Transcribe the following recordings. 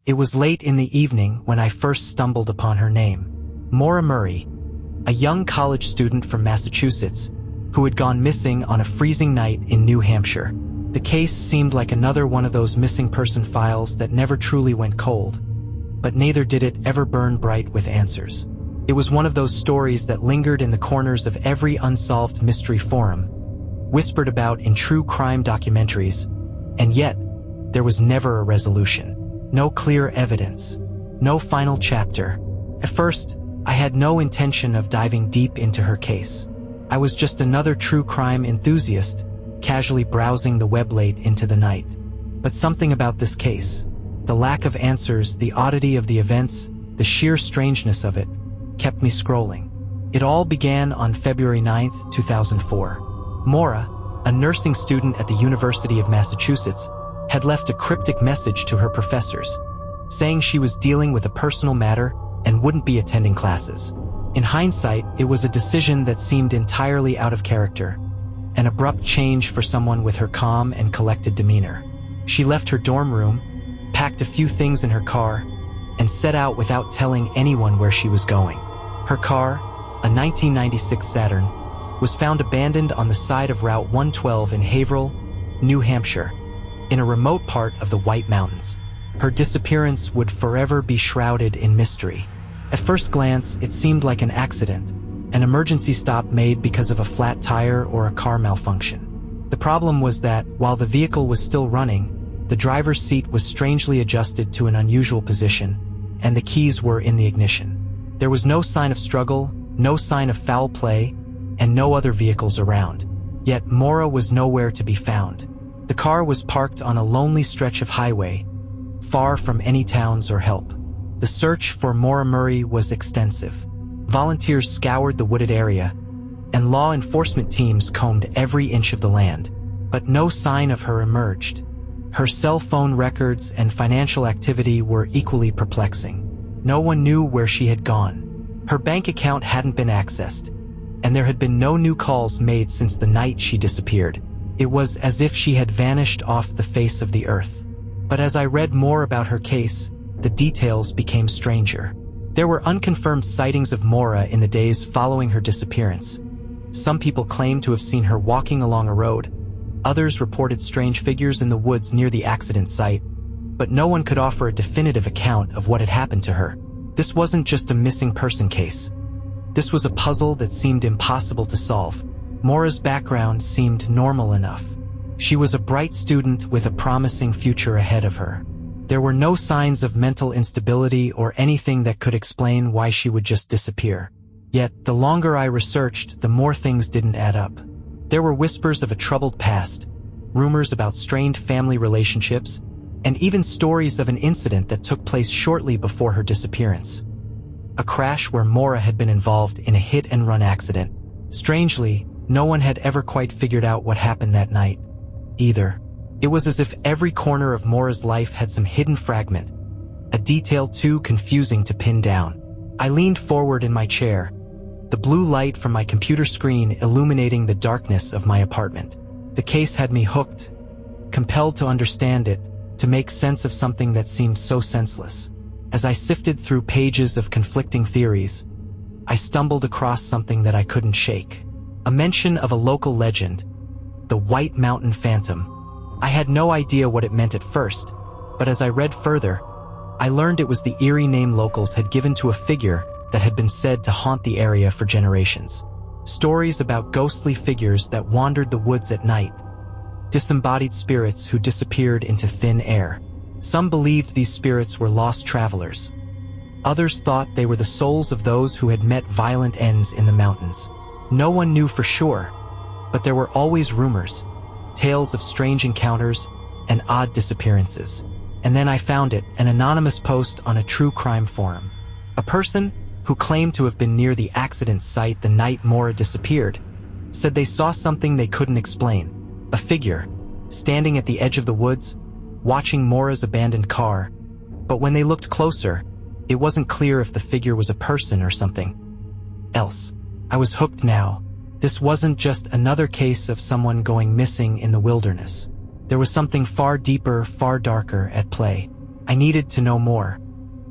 It was late in the evening when I first stumbled upon her name. Maura Murray, a young college student from Massachusetts who had gone missing on a freezing night in New Hampshire. The case seemed like another one of those missing person files that never truly went cold, but neither did it ever burn bright with answers. It was one of those stories that lingered in the corners of every unsolved mystery forum, whispered about in true crime documentaries, and yet there was never a resolution. No clear evidence. No final chapter. At first, I had no intention of diving deep into her case. I was just another true crime enthusiast, casually browsing the web late into the night. But something about this case, the lack of answers, the oddity of the events, the sheer strangeness of it, kept me scrolling. It all began on February 9th, 2004. Maura, a nursing student at the University of Massachusetts, had left a cryptic message to her professors, saying she was dealing with a personal matter and wouldn't be attending classes. In hindsight, it was a decision that seemed entirely out of character, an abrupt change for someone with her calm and collected demeanor. She left her dorm room, packed a few things in her car, and set out without telling anyone where she was going. Her car, a 1996 Saturn, was found abandoned on the side of Route 112 in Haverhill, New Hampshire, in a remote part of the White Mountains. Her disappearance would forever be shrouded in mystery. At first glance, it seemed like an accident, an emergency stop made because of a flat tire or a car malfunction. The problem was that, while the vehicle was still running, the driver's seat was strangely adjusted to an unusual position, and the keys were in the ignition. There was no sign of struggle, no sign of foul play, and no other vehicles around. Yet Maura was nowhere to be found. The car was parked on a lonely stretch of highway, far from any towns or help. The search for Maura Murray was extensive. Volunteers scoured the wooded area, and law enforcement teams combed every inch of the land. But no sign of her emerged. Her cell phone records and financial activity were equally perplexing. No one knew where she had gone. Her bank account hadn't been accessed, and there had been no new calls made since the night she disappeared. It was as if she had vanished off the face of the earth. But as I read more about her case, the details became stranger. There were unconfirmed sightings of Maura in the days following her disappearance. Some people claimed to have seen her walking along a road. Others reported strange figures in the woods near the accident site, but no one could offer a definitive account of what had happened to her. This wasn't just a missing person case. This was a puzzle that seemed impossible to solve. Maura's background seemed normal enough. She was a bright student with a promising future ahead of her. There were no signs of mental instability or anything that could explain why she would just disappear. Yet, the longer I researched, the more things didn't add up. There were whispers of a troubled past, rumors about strained family relationships, and even stories of an incident that took place shortly before her disappearance. A crash where Maura had been involved in a hit-and-run accident. Strangely, no one had ever quite figured out what happened that night, either. It was as if every corner of Maura's life had some hidden fragment, a detail too confusing to pin down. I leaned forward in my chair, the blue light from my computer screen illuminating the darkness of my apartment. The case had me hooked, compelled to understand it, to make sense of something that seemed so senseless. As I sifted through pages of conflicting theories, I stumbled across something that I couldn't shake. A mention of a local legend, the White Mountain Phantom. I had no idea what it meant at first, but as I read further, I learned it was the eerie name locals had given to a figure that had been said to haunt the area for generations. Stories about ghostly figures that wandered the woods at night, disembodied spirits who disappeared into thin air. Some believed these spirits were lost travelers. Others thought they were the souls of those who had met violent ends in the mountains. No one knew for sure, but there were always rumors, tales of strange encounters and odd disappearances. And then I found it, an anonymous post on a true crime forum. A person who claimed to have been near the accident site the night Maura disappeared said they saw something they couldn't explain. A figure, standing at the edge of the woods, watching Maura's abandoned car. But when they looked closer, it wasn't clear if the figure was a person or something else. I was hooked now. This wasn't just another case of someone going missing in the wilderness. There was something far deeper, far darker at play. I needed to know more.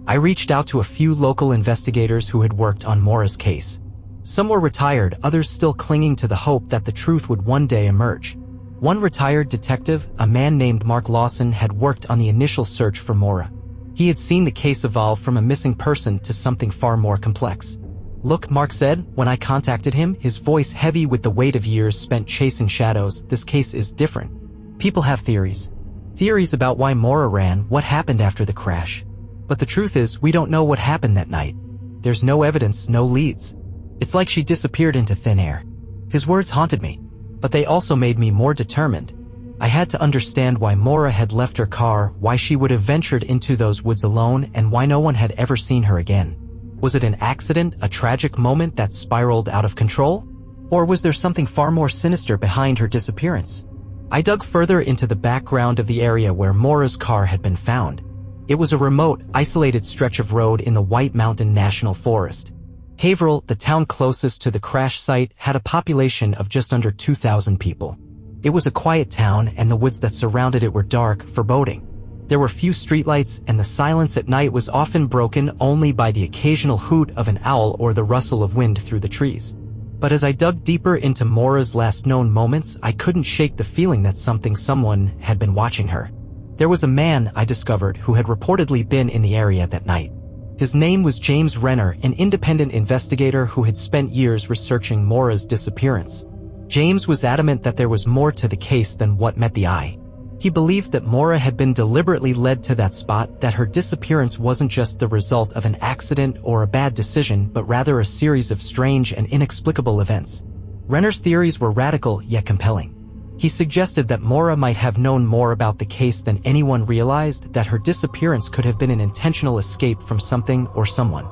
I reached out to a few local investigators who had worked on Maura's case. Some were retired, others still clinging to the hope that the truth would one day emerge. One retired detective, a man named Mark Lawson, had worked on the initial search for Maura. He had seen the case evolve from a missing person to something far more complex. "Look," Mark said, when I contacted him, his voice heavy with the weight of years spent chasing shadows, "this case is different. People have theories. Theories about why Maura ran, what happened after the crash. But the truth is, we don't know what happened that night. There's no evidence, no leads. It's like she disappeared into thin air." His words haunted me, but they also made me more determined. I had to understand why Maura had left her car, why she would have ventured into those woods alone, and why no one had ever seen her again. Was it an accident, a tragic moment that spiraled out of control? Or was there something far more sinister behind her disappearance? I dug further into the background of the area where Maura's car had been found. It was a remote, isolated stretch of road in the White Mountain National Forest. Haverhill, the town closest to the crash site, had a population of just under 2,000 people. It was a quiet town, and the woods that surrounded it were dark, foreboding. There were few streetlights, and the silence at night was often broken only by the occasional hoot of an owl or the rustle of wind through the trees. But as I dug deeper into Maura's last known moments, I couldn't shake the feeling that someone had been watching her. There was a man, I discovered, who had reportedly been in the area that night. His name was James Renner, an independent investigator who had spent years researching Maura's disappearance. James was adamant that there was more to the case than what met the eye. He believed that Maura had been deliberately led to that spot, that her disappearance wasn't just the result of an accident or a bad decision, but rather a series of strange and inexplicable events. Renner's theories were radical yet compelling. He suggested that Maura might have known more about the case than anyone realized, that her disappearance could have been an intentional escape from something or someone.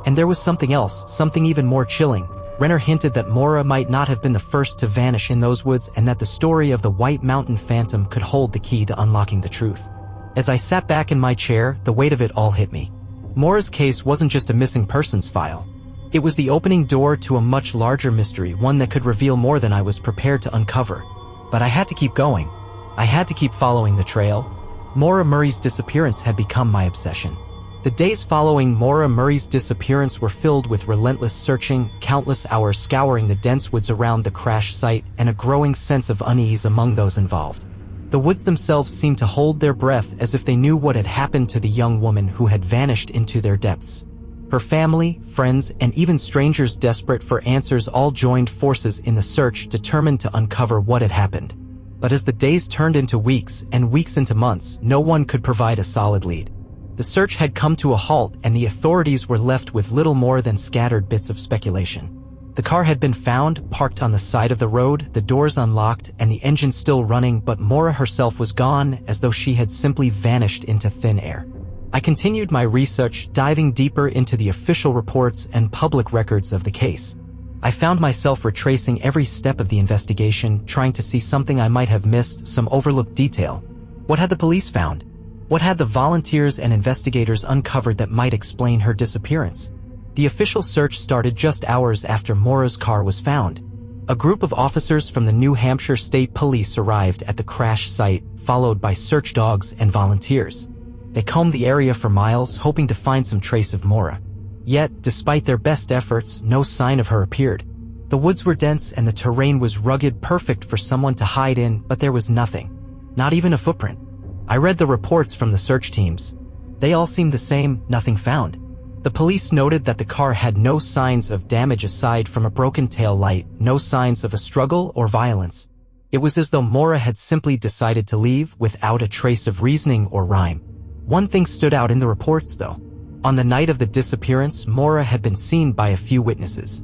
And there was something else, something even more chilling. Renner hinted that Maura might not have been the first to vanish in those woods, and that the story of the White Mountain Phantom could hold the key to unlocking the truth. As I sat back in my chair, the weight of it all hit me. Maura's case wasn't just a missing persons file. It was the opening door to a much larger mystery, one that could reveal more than I was prepared to uncover. But I had to keep going. I had to keep following the trail. Maura Murray's disappearance had become my obsession. The days following Maura Murray's disappearance were filled with relentless searching, countless hours scouring the dense woods around the crash site, and a growing sense of unease among those involved. The woods themselves seemed to hold their breath as if they knew what had happened to the young woman who had vanished into their depths. Her family, friends, and even strangers desperate for answers all joined forces in the search, determined to uncover what had happened. But as the days turned into weeks, and weeks into months, no one could provide a solid lead. The search had come to a halt, and the authorities were left with little more than scattered bits of speculation. The car had been found, parked on the side of the road, the doors unlocked, and the engine still running, but Maura herself was gone, as though she had simply vanished into thin air. I continued my research, diving deeper into the official reports and public records of the case. I found myself retracing every step of the investigation, trying to see something I might have missed, some overlooked detail. What had the police found? What had the volunteers and investigators uncovered that might explain her disappearance? The official search started just hours after Maura's car was found. A group of officers from the New Hampshire State Police arrived at the crash site, followed by search dogs and volunteers. They combed the area for miles, hoping to find some trace of Maura. Yet, despite their best efforts, no sign of her appeared. The woods were dense and the terrain was rugged, perfect for someone to hide in, but there was nothing. Not even a footprint. I read the reports from the search teams. They all seemed the same, nothing found. The police noted that the car had no signs of damage aside from a broken tail light, no signs of a struggle or violence. It was as though Maura had simply decided to leave without a trace of reasoning or rhyme. One thing stood out in the reports, though. On the night of the disappearance, Maura had been seen by a few witnesses.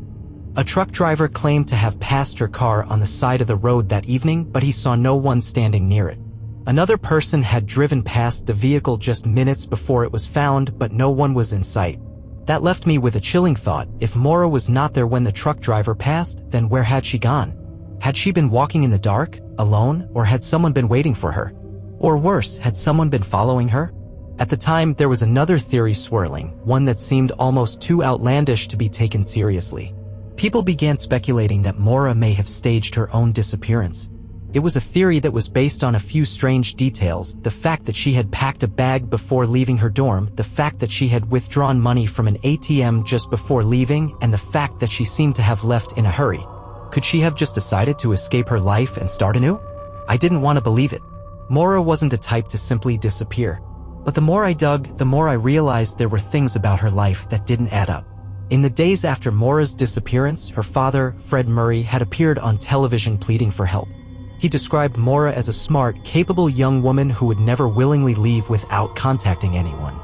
A truck driver claimed to have passed her car on the side of the road that evening, but he saw no one standing near it. Another person had driven past the vehicle just minutes before it was found, but no one was in sight. That left me with a chilling thought. If Maura was not there when the truck driver passed, then where had she gone? Had she been walking in the dark, alone, or had someone been waiting for her? Or worse, had someone been following her? At the time, there was another theory swirling, one that seemed almost too outlandish to be taken seriously. People began speculating that Maura may have staged her own disappearance. It was a theory that was based on a few strange details: the fact that she had packed a bag before leaving her dorm, the fact that she had withdrawn money from an ATM just before leaving, and the fact that she seemed to have left in a hurry. Could she have just decided to escape her life and start anew? I didn't want to believe it. Maura wasn't the type to simply disappear. But the more I dug, the more I realized there were things about her life that didn't add up. In the days after Maura's disappearance, her father, Fred Murray, had appeared on television pleading for help. He described Maura as a smart, capable young woman who would never willingly leave without contacting anyone.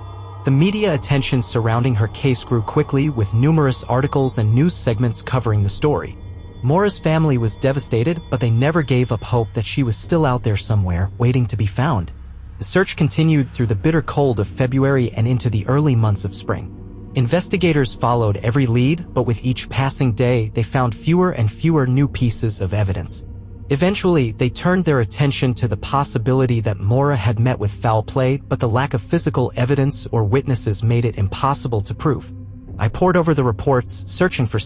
The media attention surrounding her case grew quickly, with numerous articles and news segments covering the story. Maura's family was devastated, but they never gave up hope that she was still out there somewhere, waiting to be found. The search continued through the bitter cold of February and into the early months of spring. Investigators followed every lead, but with each passing day, they found fewer and fewer new pieces of evidence. Eventually, they turned their attention to the possibility that Maura had met with foul play, but the lack of physical evidence or witnesses made it impossible to prove. I pored over the reports, searching for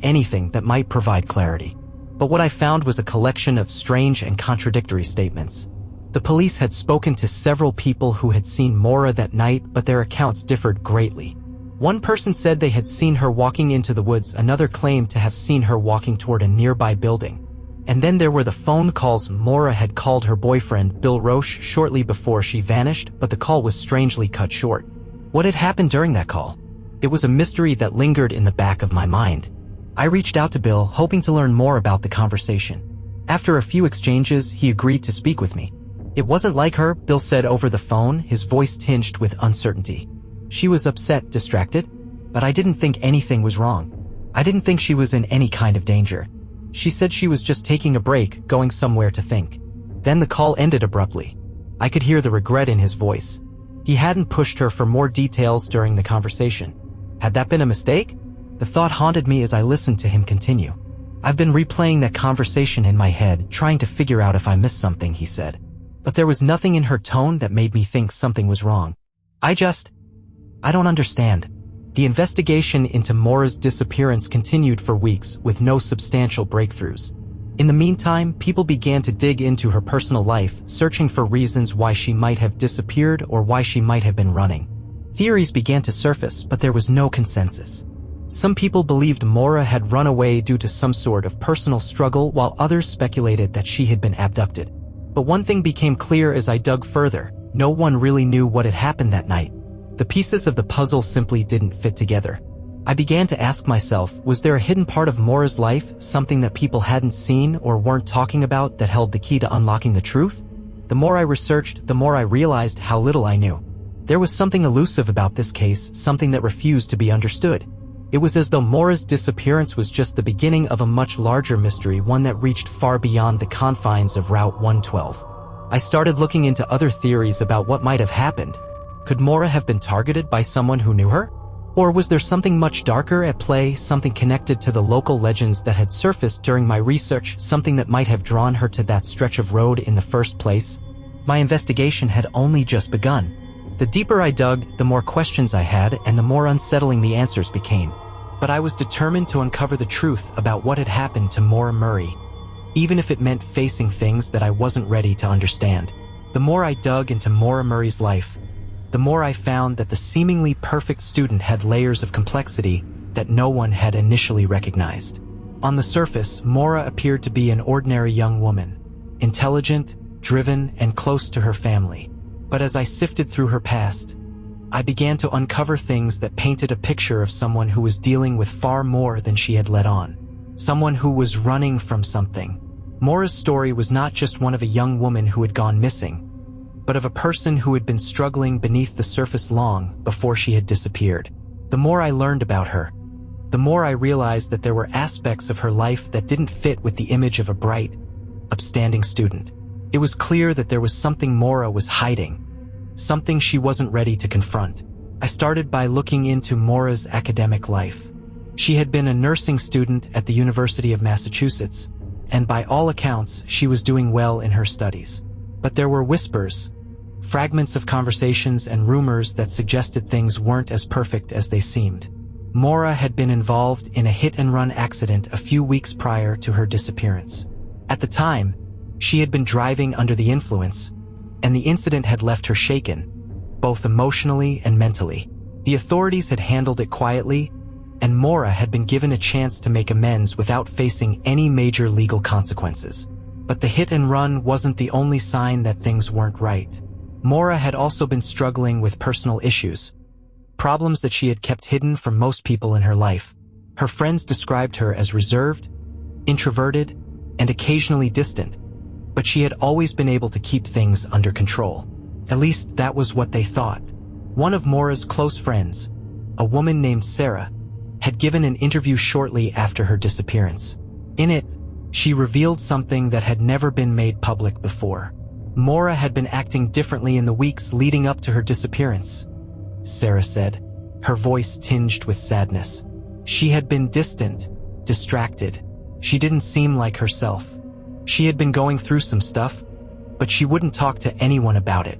anything that might provide clarity. But what I found was a collection of strange and contradictory statements. The police had spoken to several people who had seen Maura that night, but their accounts differed greatly. One person said they had seen her walking into the woods, another claimed to have seen her walking toward a nearby building. And then there were the phone calls. Maura had called her boyfriend, Bill Roche, shortly before she vanished, but the call was strangely cut short. What had happened during that call? It was a mystery that lingered in the back of my mind. I reached out to Bill, hoping to learn more about the conversation. After a few exchanges, he agreed to speak with me. It wasn't like her, Bill said over the phone, his voice tinged with uncertainty. She was upset, distracted, but I didn't think anything was wrong. I didn't think she was in any kind of danger. She said she was just taking a break, going somewhere to think. Then the call ended abruptly. I could hear the regret in his voice. He hadn't pushed her for more details during the conversation. Had that been a mistake? The thought haunted me as I listened to him continue. I've been replaying that conversation in my head, trying to figure out if I missed something, he said. But there was nothing in her tone that made me think something was wrong. I don't understand. The investigation into Maura's disappearance continued for weeks, with no substantial breakthroughs. In the meantime, people began to dig into her personal life, searching for reasons why she might have disappeared or why she might have been running. Theories began to surface, but there was no consensus. Some people believed Maura had run away due to some sort of personal struggle, while others speculated that she had been abducted. But one thing became clear as I dug further: no one really knew what had happened that night. The pieces of the puzzle simply didn't fit together. I began to ask myself, was there a hidden part of Maura's life, something that people hadn't seen or weren't talking about, that held the key to unlocking the truth? The more I researched, the more I realized how little I knew. There was something elusive about this case, something that refused to be understood. It was as though Maura's disappearance was just the beginning of a much larger mystery, one that reached far beyond the confines of Route 112. I started looking into other theories about what might have happened. Could Maura have been targeted by someone who knew her? Or was there something much darker at play, something connected to the local legends that had surfaced during my research, something that might have drawn her to that stretch of road in the first place? My investigation had only just begun. The deeper I dug, the more questions I had, and the more unsettling the answers became. But I was determined to uncover the truth about what had happened to Maura Murray, even if it meant facing things that I wasn't ready to understand. The more I dug into Maura Murray's life, the more I found that the seemingly perfect student had layers of complexity that no one had initially recognized. On the surface, Maura appeared to be an ordinary young woman, intelligent, driven, and close to her family. But as I sifted through her past, I began to uncover things that painted a picture of someone who was dealing with far more than she had let on. Someone who was running from something. Maura's story was not just one of a young woman who had gone missing, but of a person who had been struggling beneath the surface long before she had disappeared. The more I learned about her, the more I realized that there were aspects of her life that didn't fit with the image of a bright, upstanding student. It was clear that there was something Maura was hiding, something she wasn't ready to confront. I started by looking into Maura's academic life. She had been a nursing student at the University of Massachusetts, and by all accounts, she was doing well in her studies. But there were whispers, fragments of conversations and rumors that suggested things weren't as perfect as they seemed. Maura had been involved in a hit-and-run accident a few weeks prior to her disappearance. At the time, She had been driving under the influence, and the incident had left her shaken, both emotionally and mentally. The authorities had handled it quietly, and Maura had been given a chance to make amends without facing any major legal consequences. But the hit and run wasn't the only sign that things weren't right. Maura had also been struggling with personal issues, problems that she had kept hidden from most people in her life. Her friends described her as reserved, introverted, and occasionally distant, but she had always been able to keep things under control. At least that was what they thought. One of Maura's close friends, a woman named Sarah, had given an interview shortly after her disappearance. In it, she revealed something that had never been made public before. Maura had been acting differently in the weeks leading up to her disappearance, Sarah said, her voice tinged with sadness. She had been distant, distracted. She didn't seem like herself. She had been going through some stuff, but she wouldn't talk to anyone about it.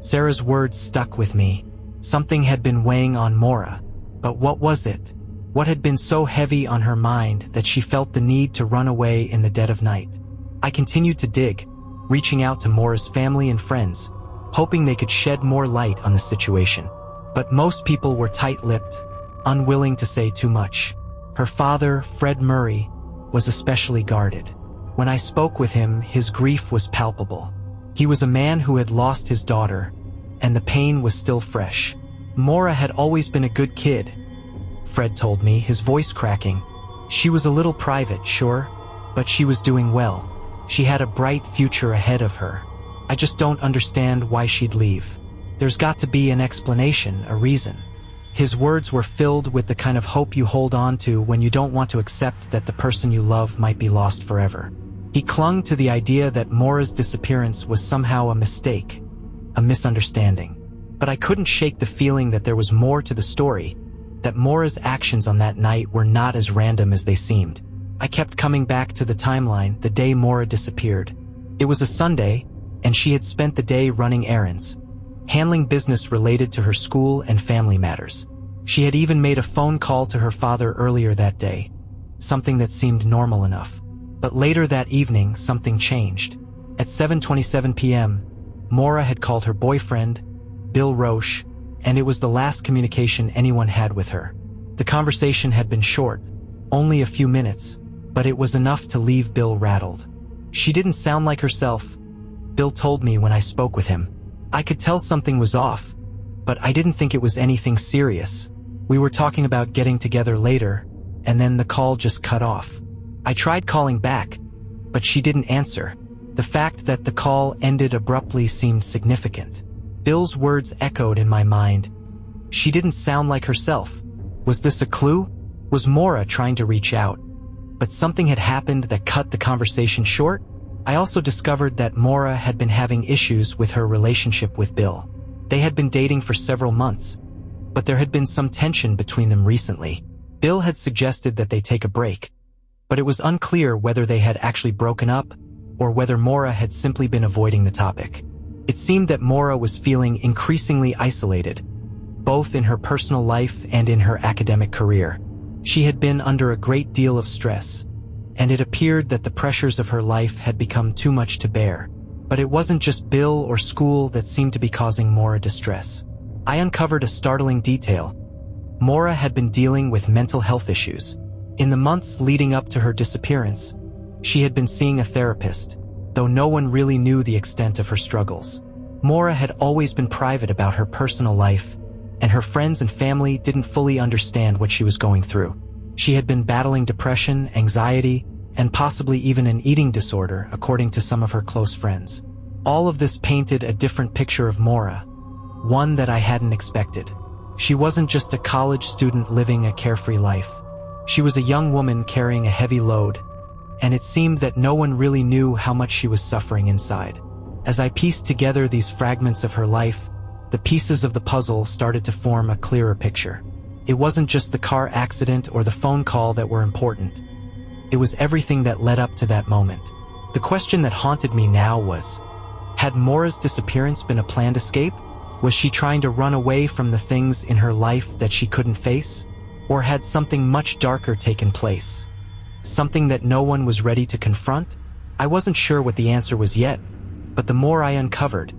Sarah's words stuck with me. Something had been weighing on Maura, but what was it? What had been so heavy on her mind that she felt the need to run away in the dead of night? I continued to dig, reaching out to Maura's family and friends, hoping they could shed more light on the situation. But most people were tight-lipped, unwilling to say too much. Her father, Fred Murray, was especially guarded. When I spoke with him, his grief was palpable. He was a man who had lost his daughter, and the pain was still fresh. Maura had always been a good kid, Fred told me, his voice cracking. She was a little private, sure, but she was doing well. She had a bright future ahead of her. I just don't understand why she'd leave. There's got to be an explanation, a reason. His words were filled with the kind of hope you hold on to when you don't want to accept that the person you love might be lost forever. He clung to the idea that Maura's disappearance was somehow a mistake, a misunderstanding. But I couldn't shake the feeling that there was more to the story, that Maura's actions on that night were not as random as they seemed. I kept coming back to the timeline the day Maura disappeared. It was a Sunday, and she had spent the day running errands, handling business related to her school and family matters. She had even made a phone call to her father earlier that day, something that seemed normal enough. But later that evening, something changed. At 7:27 p.m., Maura had called her boyfriend, Bill Roche, and it was the last communication anyone had with her. The conversation had been short, only a few minutes, but it was enough to leave Bill rattled. She didn't sound like herself, Bill told me when I spoke with him. I could tell something was off, but I didn't think it was anything serious. We were talking about getting together later, and then the call just cut off. I tried calling back, but she didn't answer. The fact that the call ended abruptly seemed significant. Bill's words echoed in my mind. She didn't sound like herself. Was this a clue? Was Maura trying to reach out? But something had happened that cut the conversation short. I also discovered that Maura had been having issues with her relationship with Bill. They had been dating for several months, but there had been some tension between them recently. Bill had suggested that they take a break, but it was unclear whether they had actually broken up or whether Maura had simply been avoiding the topic. It seemed that Maura was feeling increasingly isolated, both in her personal life and in her academic career. She had been under a great deal of stress, and it appeared that the pressures of her life had become too much to bear. But it wasn't just Bill or school that seemed to be causing Maura distress. I uncovered a startling detail. Maura had been dealing with mental health issues. In the months leading up to her disappearance, she had been seeing a therapist, though no one really knew the extent of her struggles. Maura had always been private about her personal life, and her friends and family didn't fully understand what she was going through. She had been battling depression, anxiety, and possibly even an eating disorder, according to some of her close friends. All of this painted a different picture of Maura, one that I hadn't expected. She wasn't just a college student living a carefree life. She was a young woman carrying a heavy load, and it seemed that no one really knew how much she was suffering inside. As I pieced together these fragments of her life, the pieces of the puzzle started to form a clearer picture. It wasn't just the car accident or the phone call that were important. It was everything that led up to that moment. The question that haunted me now was, had Maura's disappearance been a planned escape? Was she trying to run away from the things in her life that she couldn't face? Or had something much darker taken place? Something that no one was ready to confront? I wasn't sure what the answer was yet, but the more I uncovered,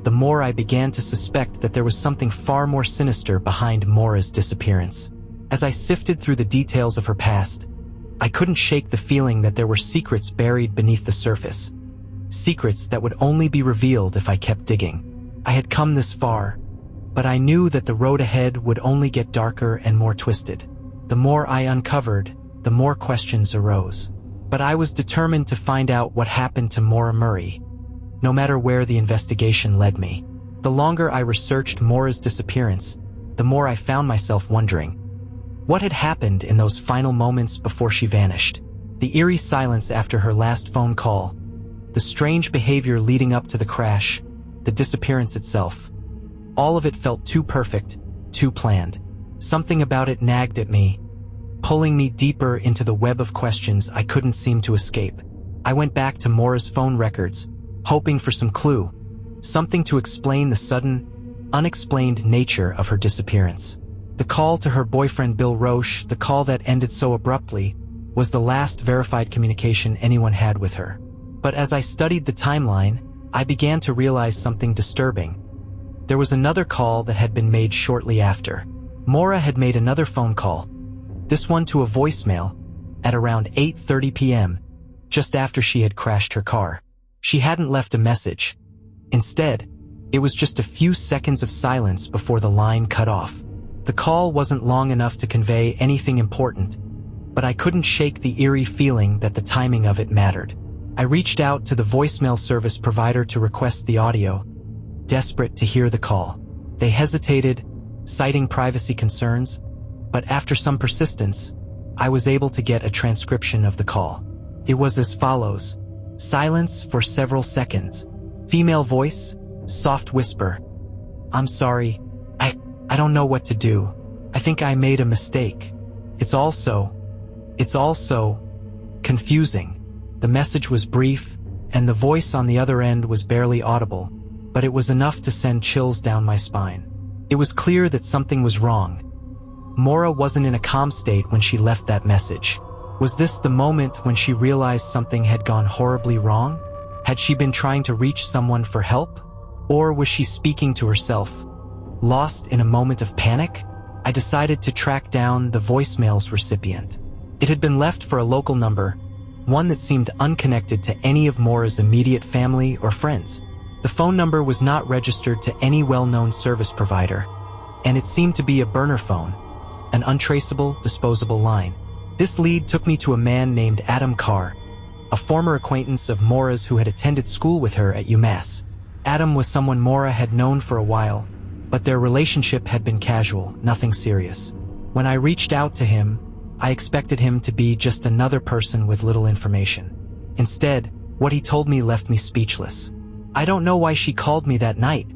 the more I began to suspect that there was something far more sinister behind Maura's disappearance. As I sifted through the details of her past, I couldn't shake the feeling that there were secrets buried beneath the surface. Secrets that would only be revealed if I kept digging. I had come this far, but I knew that the road ahead would only get darker and more twisted. The more I uncovered, the more questions arose. But I was determined to find out what happened to Maura Murray, no matter where the investigation led me. The longer I researched Maura's disappearance, the more I found myself wondering, what had happened in those final moments before she vanished? The eerie silence after her last phone call, the strange behavior leading up to the crash, the disappearance itself. All of it felt too perfect, too planned. Something about it nagged at me, pulling me deeper into the web of questions I couldn't seem to escape. I went back to Maura's phone records, hoping for some clue, something to explain the sudden, unexplained nature of her disappearance. The call to her boyfriend Bill Roche, the call that ended so abruptly, was the last verified communication anyone had with her. But as I studied the timeline, I began to realize something disturbing. There was another call that had been made shortly after. Maura had made another phone call, this one to a voicemail, at around 8:30 p.m., just after she had crashed her car. She hadn't left a message. Instead, it was just a few seconds of silence before the line cut off. The call wasn't long enough to convey anything important, but I couldn't shake the eerie feeling that the timing of it mattered. I reached out to the voicemail service provider to request the audio, desperate to hear the call. They hesitated, citing privacy concerns, but after some persistence, I was able to get a transcription of the call. It was as follows: silence for several seconds. Female voice, soft whisper. "I'm sorry. I don't know what to do. I think I made a mistake. It's also confusing." The message was brief, and the voice on the other end was barely audible, but it was enough to send chills down my spine. It was clear that something was wrong. Maura wasn't in a calm state when she left that message. Was this the moment when she realized something had gone horribly wrong? Had she been trying to reach someone for help? Or was she speaking to herself? Lost in a moment of panic, I decided to track down the voicemail's recipient. It had been left for a local number, one that seemed unconnected to any of Maura's immediate family or friends. The phone number was not registered to any well-known service provider, and it seemed to be a burner phone, an untraceable, disposable line. This lead took me to a man named Adam Carr, a former acquaintance of Maura's who had attended school with her at UMass. Adam was someone Maura had known for a while, but their relationship had been casual, nothing serious. When I reached out to him, I expected him to be just another person with little information. Instead, what he told me left me speechless. "I don't know why she called me that night,"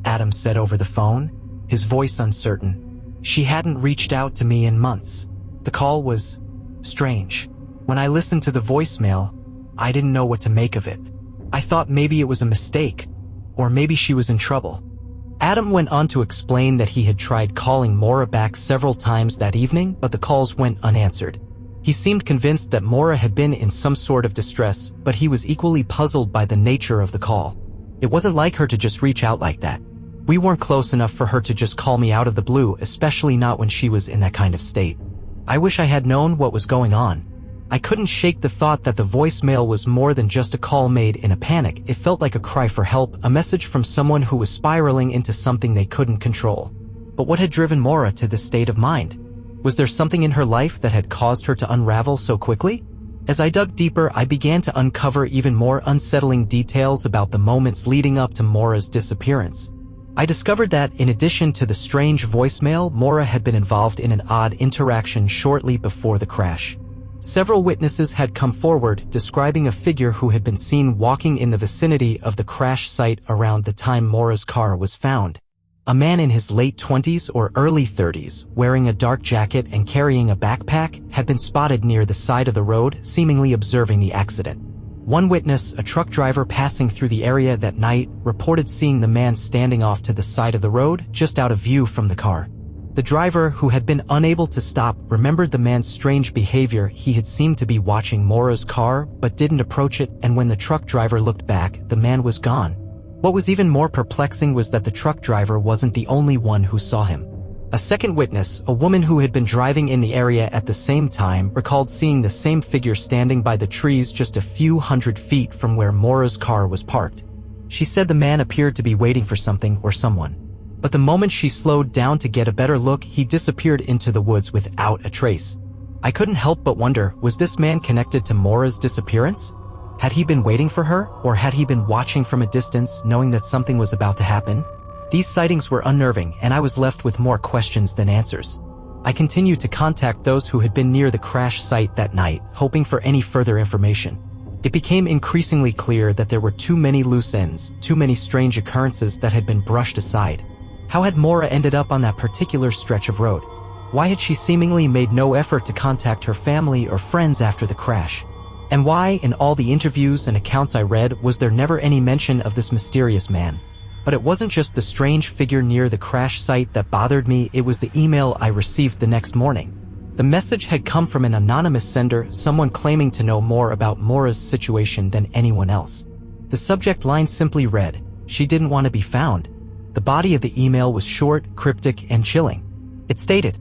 Adam said over the phone, his voice uncertain. "She hadn't reached out to me in months." The call was strange. When I listened to the voicemail, I didn't know what to make of it. I thought maybe it was a mistake, or maybe she was in trouble. Adam went on to explain that he had tried calling Maura back several times that evening, but the calls went unanswered. He seemed convinced that Maura had been in some sort of distress, but he was equally puzzled by the nature of the call. It wasn't like her to just reach out like that. We weren't close enough for her to just call me out of the blue, especially not when she was in that kind of state. I wish I had known what was going on. I couldn't shake the thought that the voicemail was more than just a call made in a panic. It felt like a cry for help, a message from someone who was spiraling into something they couldn't control. But what had driven Maura to this state of mind? Was there something in her life that had caused her to unravel so quickly? As I dug deeper, I began to uncover even more unsettling details about the moments leading up to Maura's disappearance. I discovered that, in addition to the strange voicemail, Maura had been involved in an odd interaction shortly before the crash. Several witnesses had come forward describing a figure who had been seen walking in the vicinity of the crash site around the time Maura's car was found. A man in his late 20s or early 30s, wearing a dark jacket and carrying a backpack, had been spotted near the side of the road, seemingly observing the accident. One witness, a truck driver passing through the area that night, reported seeing the man standing off to the side of the road, just out of view from the car. The driver, who had been unable to stop, remembered the man's strange behavior. He had seemed to be watching Maura's car, but didn't approach it, and when the truck driver looked back, the man was gone. What was even more perplexing was that the truck driver wasn't the only one who saw him. A second witness, a woman who had been driving in the area at the same time, recalled seeing the same figure standing by the trees just a few hundred feet from where Maura's car was parked. She said the man appeared to be waiting for something or someone. But the moment she slowed down to get a better look, he disappeared into the woods without a trace. I couldn't help but wonder, was this man connected to Maura's disappearance? Had he been waiting for her, or had he been watching from a distance, knowing that something was about to happen? These sightings were unnerving, and I was left with more questions than answers. I continued to contact those who had been near the crash site that night, hoping for any further information. It became increasingly clear that there were too many loose ends, too many strange occurrences that had been brushed aside. How had Maura ended up on that particular stretch of road? Why had she seemingly made no effort to contact her family or friends after the crash? And why, in all the interviews and accounts I read, was there never any mention of this mysterious man? But it wasn't just the strange figure near the crash site that bothered me, it was the email I received the next morning. The message had come from an anonymous sender, someone claiming to know more about Maura's situation than anyone else. The subject line simply read, "She didn't want to be found." The body of the email was short, cryptic, and chilling. It stated,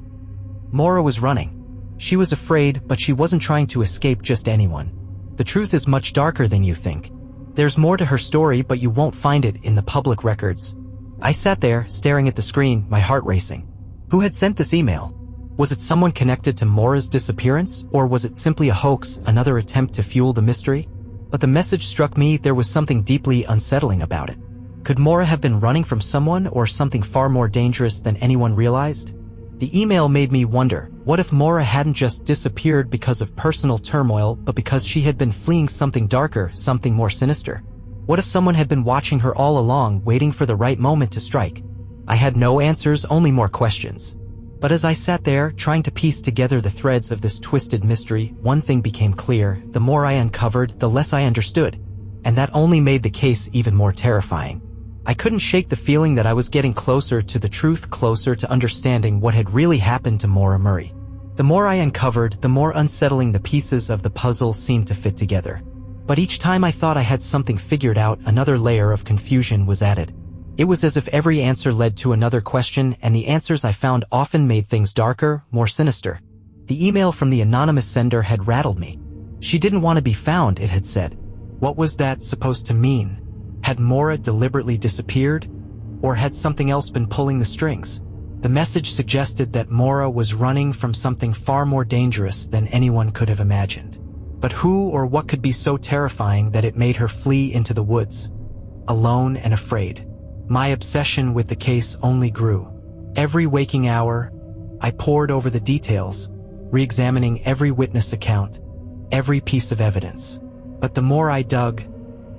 Maura was running. She was afraid, but she wasn't trying to escape just anyone. The truth is much darker than you think. There's more to her story, but you won't find it in the public records. I sat there, staring at the screen, my heart racing. Who had sent this email? Was it someone connected to Maura's disappearance, or was it simply a hoax, another attempt to fuel the mystery? But the message struck me there was something deeply unsettling about it. Could Maura have been running from someone or something far more dangerous than anyone realized? The email made me wonder, what if Maura hadn't just disappeared because of personal turmoil, but because she had been fleeing something darker, something more sinister? What if someone had been watching her all along, waiting for the right moment to strike? I had no answers, only more questions. But as I sat there, trying to piece together the threads of this twisted mystery, one thing became clear: the more I uncovered, the less I understood. And that only made the case even more terrifying. I couldn't shake the feeling that I was getting closer to the truth, closer to understanding what had really happened to Maura Murray. The more I uncovered, the more unsettling the pieces of the puzzle seemed to fit together. But each time I thought I had something figured out, another layer of confusion was added. It was as if every answer led to another question, and the answers I found often made things darker, more sinister. The email from the anonymous sender had rattled me. She didn't want to be found, it had said. What was that supposed to mean? Had Maura deliberately disappeared? Or had something else been pulling the strings? The message suggested that Maura was running from something far more dangerous than anyone could have imagined. But who or what could be so terrifying that it made her flee into the woods, alone and afraid? My obsession with the case only grew. Every waking hour, I pored over the details, re-examining every witness account, every piece of evidence. But the more I dug,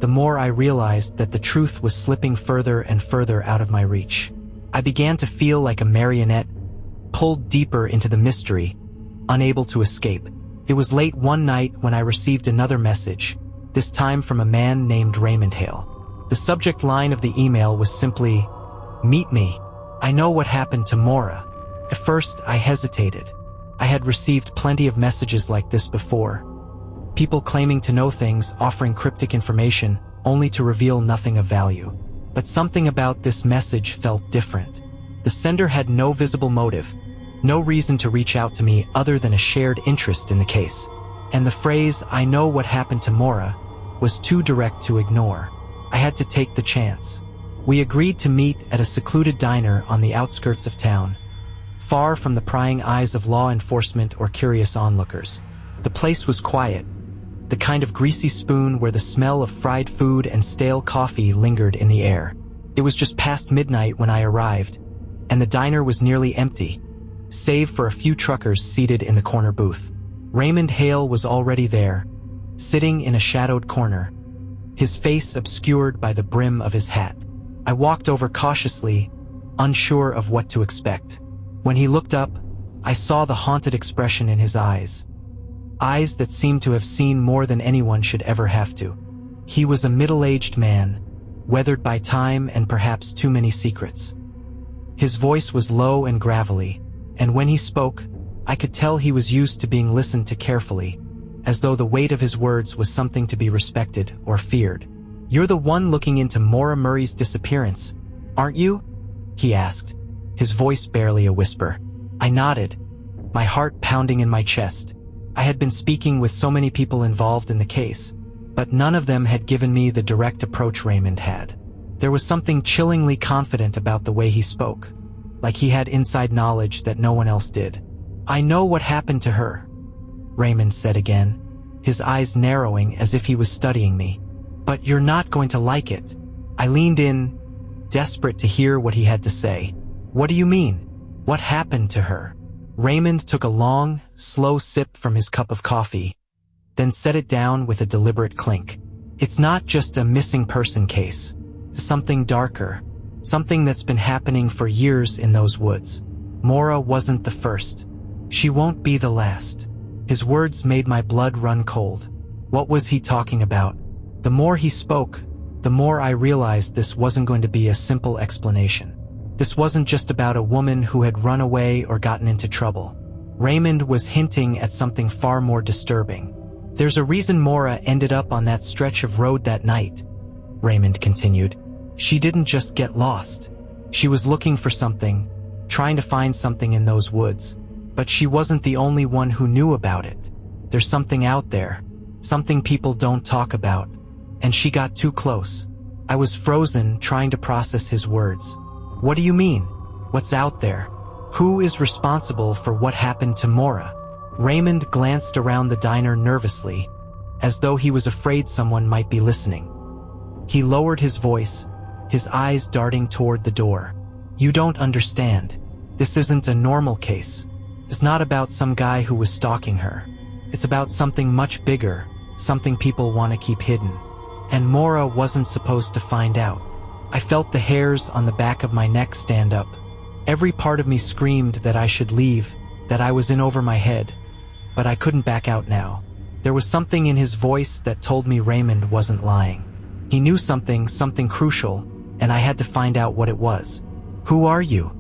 the more I realized that the truth was slipping further and further out of my reach. I began to feel like a marionette, pulled deeper into the mystery, unable to escape. It was late one night when I received another message, this time from a man named Raymond Hale. The subject line of the email was simply, "Meet me. I know what happened to Maura." At first, I hesitated. I had received plenty of messages like this before. People claiming to know things, offering cryptic information, only to reveal nothing of value. But something about this message felt different. The sender had no visible motive, no reason to reach out to me other than a shared interest in the case. And the phrase, "I know what happened to Maura," was too direct to ignore. I had to take the chance. We agreed to meet at a secluded diner on the outskirts of town, far from the prying eyes of law enforcement or curious onlookers. The place was quiet, the kind of greasy spoon where the smell of fried food and stale coffee lingered in the air. It was just past midnight when I arrived, and the diner was nearly empty, save for a few truckers seated in the corner booth. Raymond Hale was already there, sitting in a shadowed corner, his face obscured by the brim of his hat. I walked over cautiously, unsure of what to expect. When he looked up, I saw the haunted expression in his eyes. Eyes that seemed to have seen more than anyone should ever have to. He was a middle-aged man, weathered by time and perhaps too many secrets. His voice was low and gravelly, And when he spoke, I could tell he was used to being listened to carefully, as though the weight of his words was something to be respected or feared. "You're the one looking into Maura Murray's disappearance, aren't you?" he asked, his voice barely a whisper. I nodded, my heart pounding in my chest. I had been speaking with so many people involved in the case, but none of them had given me the direct approach Raymond had. There was something chillingly confident about the way he spoke, like he had inside knowledge that no one else did. "I know what happened to her," Raymond said again, his eyes narrowing as if he was studying me. "But you're not going to like it." I leaned in, desperate to hear what he had to say. "What do you mean? What happened to her?" Raymond took a long, slow sip from his cup of coffee, then set it down with a deliberate clink. "It's not just a missing person case. It's something darker, something that's been happening for years in those woods. Maura wasn't the first. She won't be the last." His words made my blood run cold. What was he talking about? The more he spoke, the more I realized this wasn't going to be a simple explanation. This wasn't just about a woman who had run away or gotten into trouble. Raymond was hinting at something far more disturbing. "There's a reason Maura ended up on that stretch of road that night," Raymond continued. "She didn't just get lost. She was looking for something, trying to find something in those woods. But she wasn't the only one who knew about it. There's something out there, something people don't talk about. And she got too close." I was frozen, trying to process his words. "What do you mean? What's out there? Who is responsible for what happened to Maura?" Raymond glanced around the diner nervously, as though he was afraid someone might be listening. He lowered his voice, his eyes darting toward the door. "You don't understand. This isn't a normal case. It's not about some guy who was stalking her. It's about something much bigger, something people want to keep hidden. And Maura wasn't supposed to find out." I felt the hairs on the back of my neck stand up. Every part of me screamed that I should leave, that I was in over my head. But I couldn't back out now. There was something in his voice that told me Raymond wasn't lying. He knew something crucial, and I had to find out what it was. "Who are you?"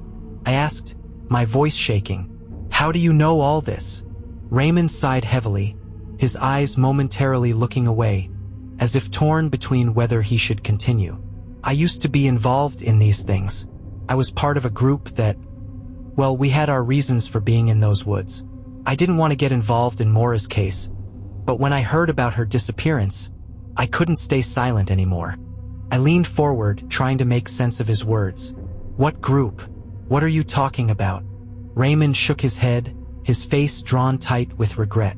I asked, my voice shaking. "How do you know all this?" Raymond sighed heavily, his eyes momentarily looking away, as if torn between whether he should continue. "I used to be involved in these things. I was part of a group that, well, we had our reasons for being in those woods. I didn't want to get involved in Maura's case, but when I heard about her disappearance, I couldn't stay silent anymore." I leaned forward, trying to make sense of his words. "What group? What are you talking about?" Raymond shook his head, his face drawn tight with regret.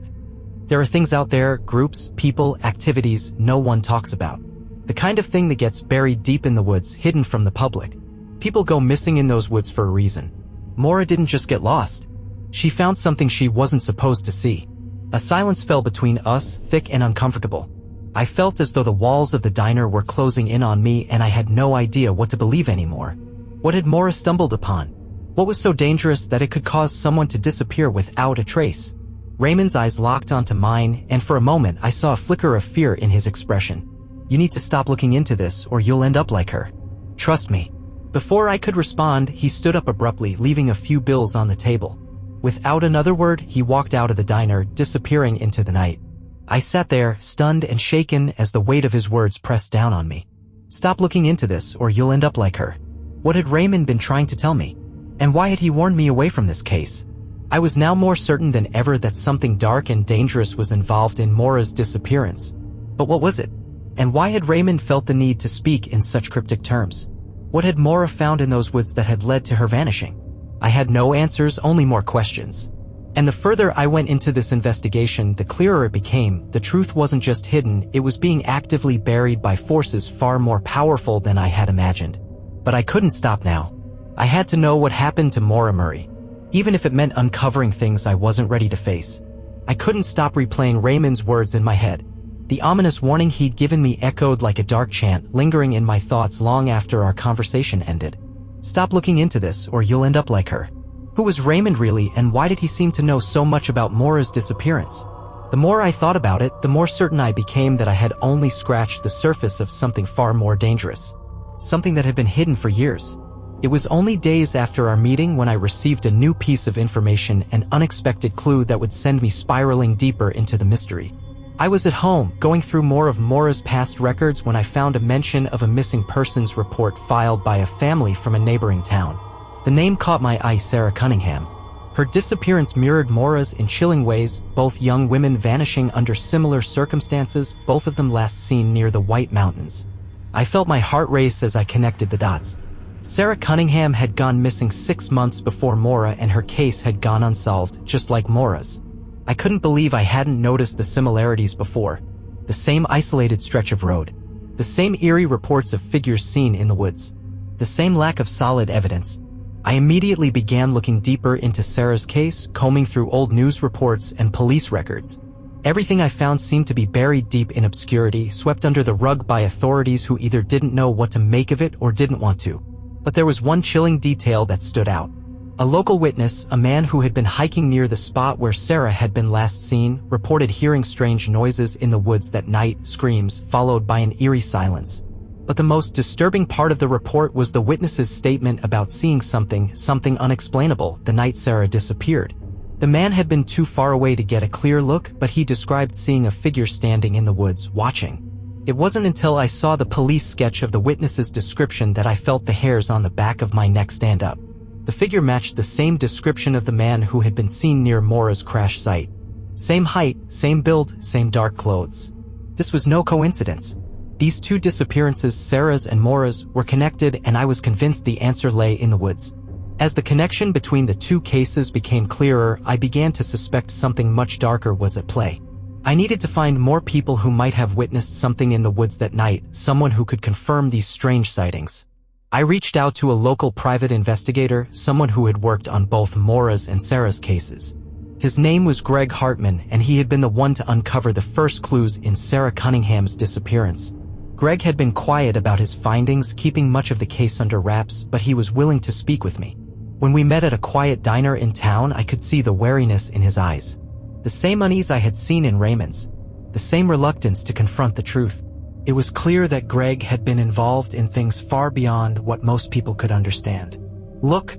"There are things out there, groups, people, activities no one talks about. The kind of thing that gets buried deep in the woods, hidden from the public. People go missing in those woods for a reason. Maura didn't just get lost. She found something she wasn't supposed to see." A silence fell between us, thick and uncomfortable. I felt as though the walls of the diner were closing in on me, and I had no idea what to believe anymore. What had Maura stumbled upon? What was so dangerous that it could cause someone to disappear without a trace? Raymond's eyes locked onto mine, and for a moment I saw a flicker of fear in his expression. "You need to stop looking into this, or you'll end up like her. Trust me." Before I could respond, he stood up abruptly, leaving a few bills on the table. Without another word, he walked out of the diner, disappearing into the night. I sat there, stunned and shaken as the weight of his words pressed down on me. "Stop looking into this, or you'll end up like her." What had Raymond been trying to tell me? And why had he warned me away from this case? I was now more certain than ever that something dark and dangerous was involved in Maura's disappearance. But what was it? And why had Raymond felt the need to speak in such cryptic terms? What had Maura found in those woods that had led to her vanishing? I had no answers, only more questions. And the further I went into this investigation, the clearer it became. The truth wasn't just hidden, it was being actively buried by forces far more powerful than I had imagined. But I couldn't stop now. I had to know what happened to Maura Murray, even if it meant uncovering things I wasn't ready to face. I couldn't stop replaying Raymond's words in my head. The ominous warning he'd given me echoed like a dark chant, lingering in my thoughts long after our conversation ended. "Stop looking into this, or you'll end up like her." Who was Raymond really, and why did he seem to know so much about Maura's disappearance? The more I thought about it, the more certain I became that I had only scratched the surface of something far more dangerous. Something that had been hidden for years. It was only days after our meeting when I received a new piece of information, an unexpected clue that would send me spiraling deeper into the mystery. I was at home, going through more of Maura's past records when I found a mention of a missing persons report filed by a family from a neighboring town. The name caught my eye: Sarah Cunningham. Her disappearance mirrored Maura's in chilling ways, both young women vanishing under similar circumstances, both of them last seen near the White Mountains. I felt my heart race as I connected the dots. Sarah Cunningham had gone missing 6 months before Maura, and her case had gone unsolved, just like Maura's. I couldn't believe I hadn't noticed the similarities before. The same isolated stretch of road. The same eerie reports of figures seen in the woods. The same lack of solid evidence. I immediately began looking deeper into Sarah's case, combing through old news reports and police records. Everything I found seemed to be buried deep in obscurity, swept under the rug by authorities who either didn't know what to make of it or didn't want to. But there was one chilling detail that stood out. A local witness, a man who had been hiking near the spot where Sarah had been last seen, reported hearing strange noises in the woods that night, screams, followed by an eerie silence. But the most disturbing part of the report was the witness's statement about seeing something unexplainable, the night Sarah disappeared. The man had been too far away to get a clear look, but he described seeing a figure standing in the woods, watching. It wasn't until I saw the police sketch of the witness's description that I felt the hairs on the back of my neck stand up. The figure matched the same description of the man who had been seen near Maura's crash site. Same height, same build, same dark clothes. This was no coincidence. These two disappearances, Sarah's and Maura's, were connected, and I was convinced the answer lay in the woods. As the connection between the two cases became clearer, I began to suspect something much darker was at play. I needed to find more people who might have witnessed something in the woods that night, someone who could confirm these strange sightings. I reached out to a local private investigator, someone who had worked on both Maura's and Sarah's cases. His name was Greg Hartman, and he had been the one to uncover the first clues in Sarah Cunningham's disappearance. Greg had been quiet about his findings, keeping much of the case under wraps, but he was willing to speak with me. When we met at a quiet diner in town, I could see the wariness in his eyes. The same unease I had seen in Raymond's. The same reluctance to confront the truth. It was clear that Greg had been involved in things far beyond what most people could understand. "Look,"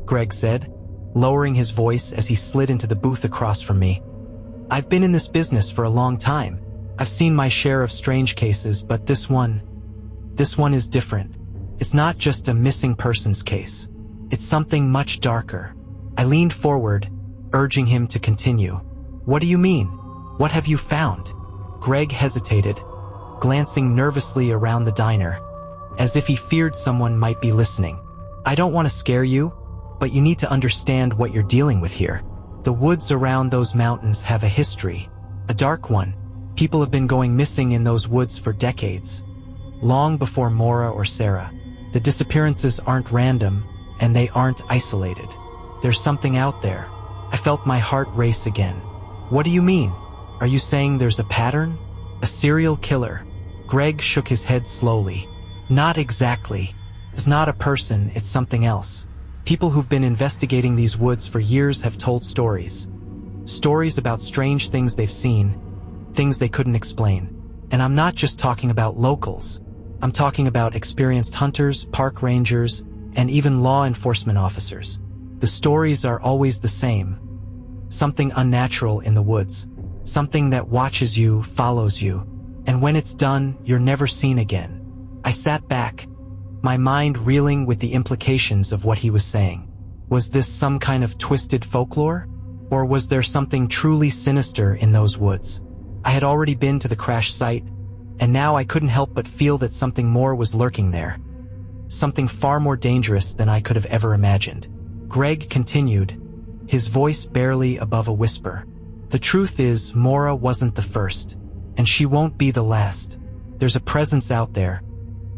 Greg said, lowering his voice as he slid into the booth across from me. "I've been in this business for a long time. I've seen my share of strange cases, but this one is different. It's not just a missing persons case. It's something much darker." I leaned forward, urging him to continue. "What do you mean? What have you found?" Greg hesitated, glancing nervously around the diner, as if he feared someone might be listening. "I don't want to scare you, but you need to understand what you're dealing with here. The woods around those mountains have a history, a dark one. People have been going missing in those woods for decades. Long before Maura or Sarah. The disappearances aren't random, and they aren't isolated. There's something out there." I felt my heart race again. "What do you mean? Are you saying there's a pattern? A serial killer?" Greg shook his head slowly. "Not exactly. It's not a person, it's something else. People who've been investigating these woods for years have told stories. Stories about strange things they've seen, things they couldn't explain. And I'm not just talking about locals. I'm talking about experienced hunters, park rangers, and even law enforcement officers. The stories are always the same. Something unnatural in the woods. Something that watches you, follows you. And when it's done, you're never seen again." I sat back, my mind reeling with the implications of what he was saying. Was this some kind of twisted folklore? Or was there something truly sinister in those woods? I had already been to the crash site, and now I couldn't help but feel that something more was lurking there. Something far more dangerous than I could have ever imagined. Greg continued, his voice barely above a whisper. "The truth is, Maura wasn't the first, and she won't be the last. There's a presence out there,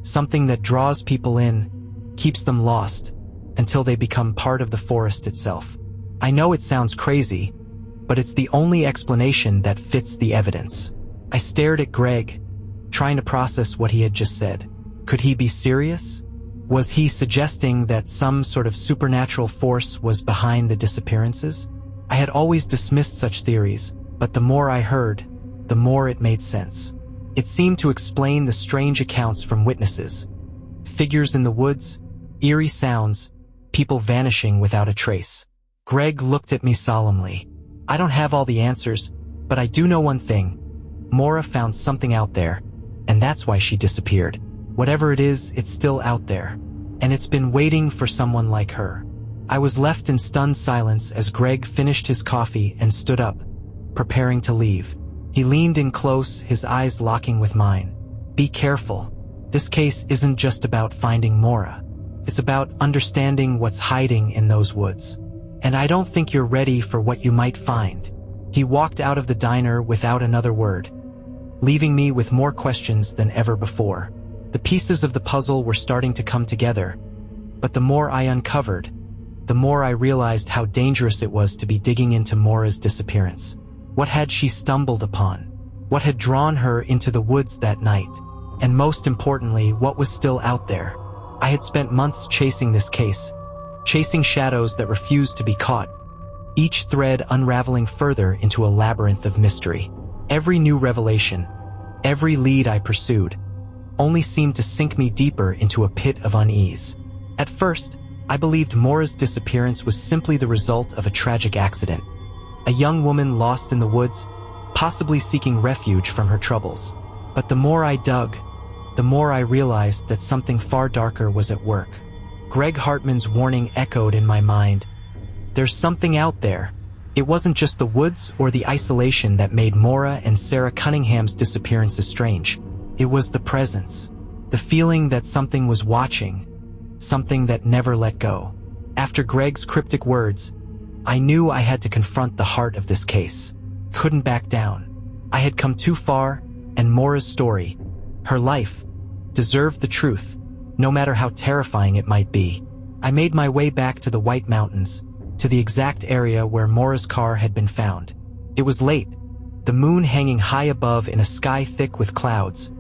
something that draws people in, keeps them lost, until they become part of the forest itself. I know it sounds crazy, but it's the only explanation that fits the evidence." I stared at Greg, trying to process what he had just said. Could he be serious? Was he suggesting that some sort of supernatural force was behind the disappearances? I had always dismissed such theories, but the more I heard, the more it made sense. It seemed to explain the strange accounts from witnesses. Figures in the woods, Eerie sounds, people vanishing without a trace. Greg looked at me solemnly. I don't have all the answers, but I do know one thing. Maura found something out there, and that's why she disappeared. Whatever it is, it's still out there, and it's been waiting for someone like her. I was left in stunned silence as Greg finished his coffee and stood up, preparing to leave. He leaned in close, his eyes locking with mine. Be careful. This case isn't just about finding Maura. It's about understanding what's hiding in those woods. And I don't think you're ready for what you might find. He walked out of the diner without another word, leaving me with more questions than ever before. The pieces of the puzzle were starting to come together, but the more I uncovered, the more I realized how dangerous it was to be digging into Maura's disappearance. What had she stumbled upon? What had drawn her into the woods that night? And most importantly, what was still out there? I had spent months chasing this case, chasing shadows that refused to be caught, each thread unraveling further into a labyrinth of mystery. Every new revelation, every lead I pursued, only seemed to sink me deeper into a pit of unease. At first, I believed Maura's disappearance was simply the result of a tragic accident. A young woman lost in the woods, possibly seeking refuge from her troubles. But the more I dug, the more I realized that something far darker was at work. Greg Hartman's warning echoed in my mind. There's something out there. It wasn't just the woods or the isolation that made Maura and Sarah Cunningham's disappearances strange. It was the presence, the feeling that something was watching, something that never let go. After Greg's cryptic words, I knew I had to confront the heart of this case. Couldn't back down. I had come too far, and Maura's story, her life, deserved the truth, no matter how terrifying it might be. I made my way back to the White Mountains, to the exact area where Maura's car had been found. It was late, the moon hanging high above in a sky thick with clouds,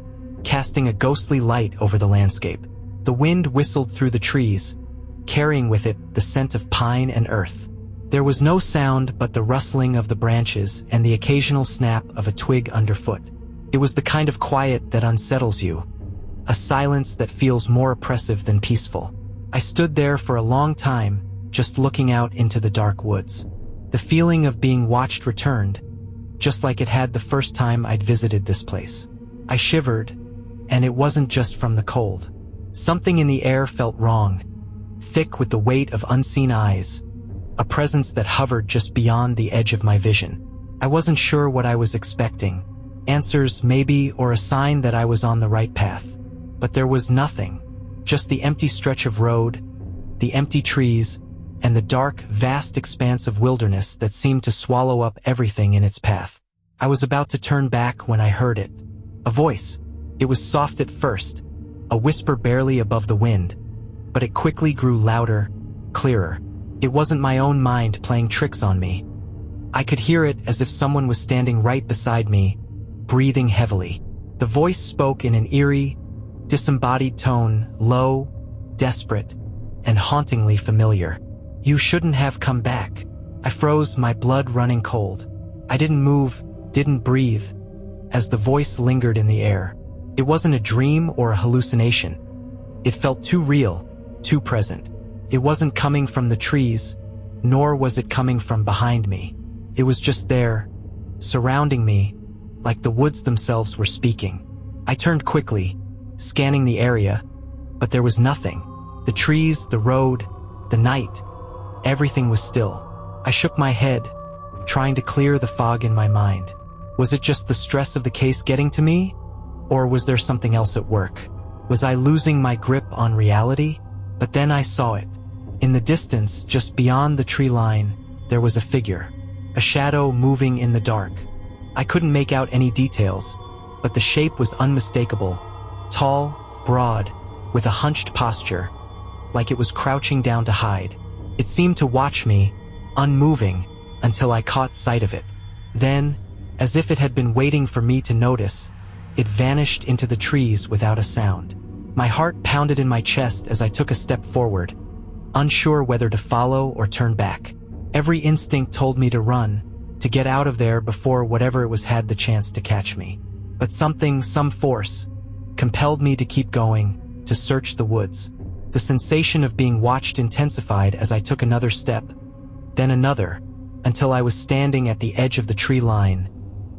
casting a ghostly light over the landscape. The wind whistled through the trees, carrying with it the scent of pine and earth. There was no sound but the rustling of the branches and the occasional snap of a twig underfoot. It was the kind of quiet that unsettles you, a silence that feels more oppressive than peaceful. I stood there for a long time, just looking out into the dark woods. The feeling of being watched returned, just like it had the first time I'd visited this place. I shivered, and it wasn't just from the cold. Something in the air felt wrong, thick with the weight of unseen eyes, a presence that hovered just beyond the edge of my vision. I wasn't sure what I was expecting. Answers, maybe, or a sign that I was on the right path. But there was nothing, just the empty stretch of road, the empty trees, and the dark, vast expanse of wilderness that seemed to swallow up everything in its path. I was about to turn back when I heard it. A voice. It was soft at first, a whisper barely above the wind, but it quickly grew louder, clearer. It wasn't my own mind playing tricks on me. I could hear it as if someone was standing right beside me, breathing heavily. The voice spoke in an eerie, disembodied tone, low, desperate, and hauntingly familiar. You shouldn't have come back. I froze, my blood running cold. I didn't move, didn't breathe, as the voice lingered in the air. It wasn't a dream or a hallucination. It felt too real, too present. It wasn't coming from the trees, nor was it coming from behind me. It was just there, surrounding me, like the woods themselves were speaking. I turned quickly, scanning the area, but there was nothing. The trees, the road, the night, everything was still. I shook my head, trying to clear the fog in my mind. Was it just the stress of the case getting to me? Or was there something else at work? Was I losing my grip on reality? But then I saw it. In the distance, just beyond the tree line, there was a figure, a shadow moving in the dark. I couldn't make out any details, but the shape was unmistakable. Tall, broad, with a hunched posture, like it was crouching down to hide. It seemed to watch me, unmoving, until I caught sight of it. Then, as if it had been waiting for me to notice, it vanished into the trees without a sound. My heart pounded in my chest as I took a step forward, unsure whether to follow or turn back. Every instinct told me to run, to get out of there before whatever it was had the chance to catch me. But something, some force, compelled me to keep going, to search the woods. The sensation of being watched intensified as I took another step, then another, until I was standing at the edge of the tree line,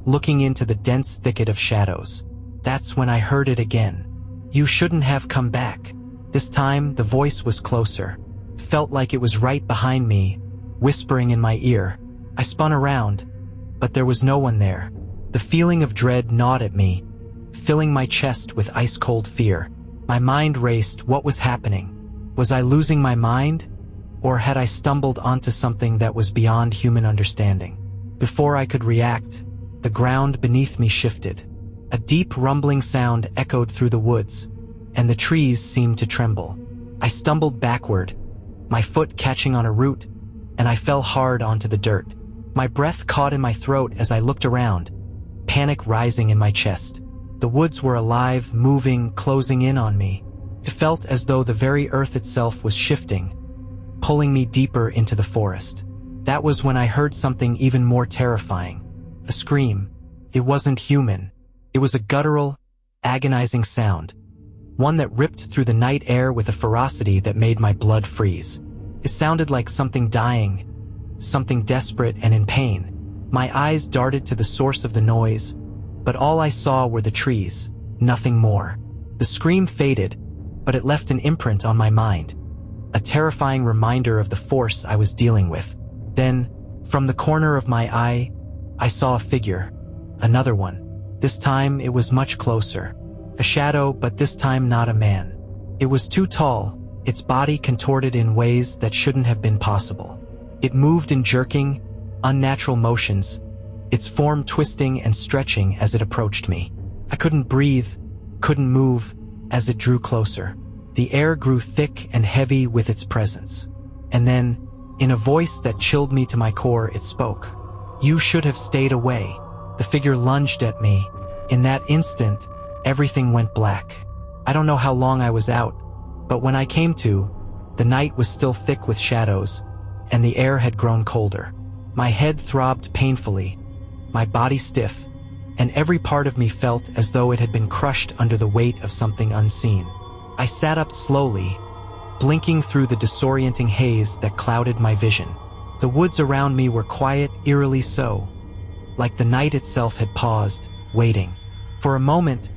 looking into the dense thicket of shadows. That's when I heard it again. "You shouldn't have come back." This time, the voice was closer. Felt like it was right behind me, whispering in my ear. I spun around, but there was no one there. The feeling of dread gnawed at me, filling my chest with ice-cold fear. My mind raced. What was happening? Was I losing my mind? Or had I stumbled onto something that was beyond human understanding? Before I could react, the ground beneath me shifted. A deep rumbling sound echoed through the woods, and the trees seemed to tremble. I stumbled backward, my foot catching on a root, and I fell hard onto the dirt. My breath caught in my throat as I looked around, panic rising in my chest. The woods were alive, moving, closing in on me. It felt as though the very earth itself was shifting, pulling me deeper into the forest. That was when I heard something even more terrifying. A scream. It wasn't human. It was a guttural, agonizing sound. One that ripped through the night air with a ferocity that made my blood freeze. It sounded like something dying, something desperate and in pain. My eyes darted to the source of the noise, but all I saw were the trees, nothing more. The scream faded, but it left an imprint on my mind, a terrifying reminder of the force I was dealing with. Then, from the corner of my eye, I saw a figure, another one. This time it was much closer. A shadow, but this time not a man. It was too tall, its body contorted in ways that shouldn't have been possible. It moved in jerking, unnatural motions, its form twisting and stretching as it approached me. I couldn't breathe, couldn't move, as it drew closer. The air grew thick and heavy with its presence. And then, in a voice that chilled me to my core, it spoke. "You should have stayed away." The figure lunged at me. In that instant, everything went black. I don't know how long I was out, but when I came to, the night was still thick with shadows, and the air had grown colder. My head throbbed painfully, my body stiff, and every part of me felt as though it had been crushed under the weight of something unseen. I sat up slowly, blinking through the disorienting haze that clouded my vision. The woods around me were quiet, eerily so, like the night itself had paused, waiting. For a moment,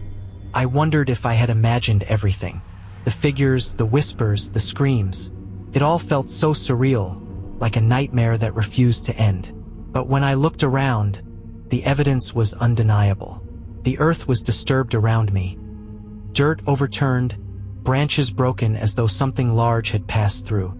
I wondered if I had imagined everything. The figures, the whispers, the screams. It all felt so surreal, like a nightmare that refused to end. But when I looked around, the evidence was undeniable. The earth was disturbed around me. Dirt overturned, branches broken as though something large had passed through.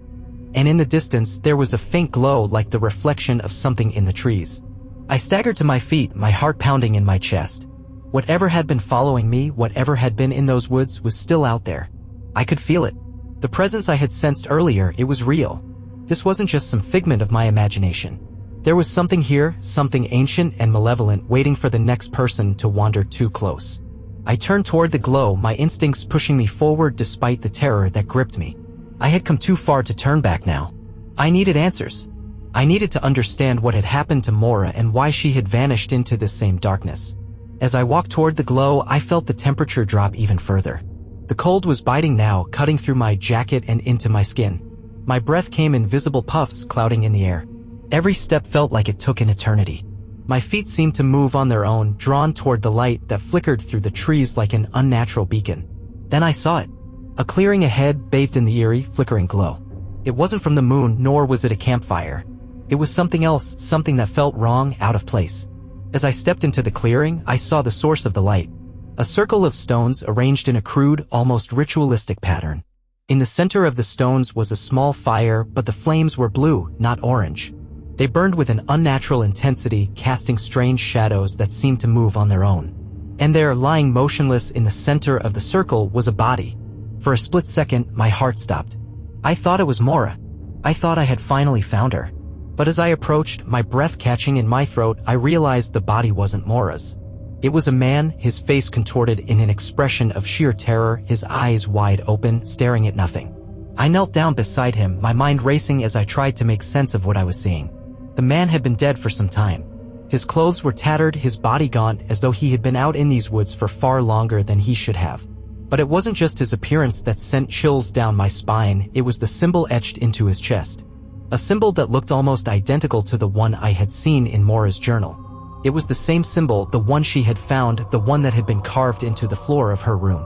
And in the distance, there was a faint glow like the reflection of something in the trees. I staggered to my feet, my heart pounding in my chest. Whatever had been following me, whatever had been in those woods, was still out there. I could feel it. The presence I had sensed earlier, it was real. This wasn't just some figment of my imagination. There was something here, something ancient and malevolent, waiting for the next person to wander too close. I turned toward the glow, my instincts pushing me forward despite the terror that gripped me. I had come too far to turn back now. I needed answers. I needed to understand what had happened to Maura and why she had vanished into this same darkness. As I walked toward the glow, I felt the temperature drop even further. The cold was biting now, cutting through my jacket and into my skin. My breath came in visible puffs, clouding in the air. Every step felt like it took an eternity. My feet seemed to move on their own, drawn toward the light that flickered through the trees like an unnatural beacon. Then I saw it. A clearing ahead, bathed in the eerie, flickering glow. It wasn't from the moon, nor was it a campfire. It was something else, something that felt wrong, out of place. As I stepped into the clearing, I saw the source of the light. A circle of stones arranged in a crude, almost ritualistic pattern. In the center of the stones was a small fire, but the flames were blue, not orange. They burned with an unnatural intensity, casting strange shadows that seemed to move on their own. And there, lying motionless in the center of the circle, was a body. For a split second, my heart stopped. I thought it was Maura. I thought I had finally found her. But as I approached, my breath catching in my throat, I realized the body wasn't Maura's. It was a man, his face contorted in an expression of sheer terror, his eyes wide open, staring at nothing. I knelt down beside him, my mind racing as I tried to make sense of what I was seeing. The man had been dead for some time. His clothes were tattered, his body gaunt, as though he had been out in these woods for far longer than he should have. But it wasn't just his appearance that sent chills down my spine, it was the symbol etched into his chest. A symbol that looked almost identical to the one I had seen in Maura's journal. It was the same symbol, the one she had found, the one that had been carved into the floor of her room.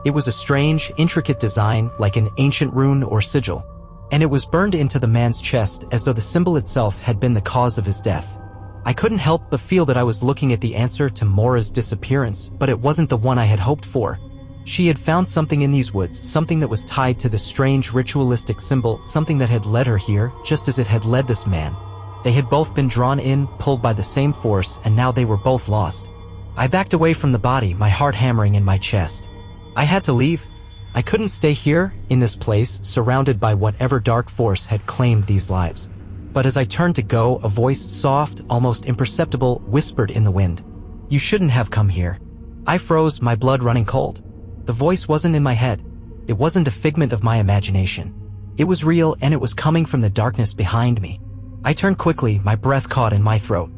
It was a strange, intricate design, like an ancient rune or sigil. And it was burned into the man's chest as though the symbol itself had been the cause of his death. I couldn't help but feel that I was looking at the answer to Maura's disappearance, but it wasn't the one I had hoped for. She had found something in these woods, something that was tied to the strange ritualistic symbol, something that had led her here, just as it had led this man. They had both been drawn in, pulled by the same force, and now they were both lost. I backed away from the body, my heart hammering in my chest. I had to leave. I couldn't stay here, in this place, surrounded by whatever dark force had claimed these lives. But as I turned to go, a voice, soft, almost imperceptible, whispered in the wind. "You shouldn't have come here." I froze, my blood running cold. The voice wasn't in my head. It wasn't a figment of my imagination. It was real, and it was coming from the darkness behind me. I turned quickly, my breath caught in my throat.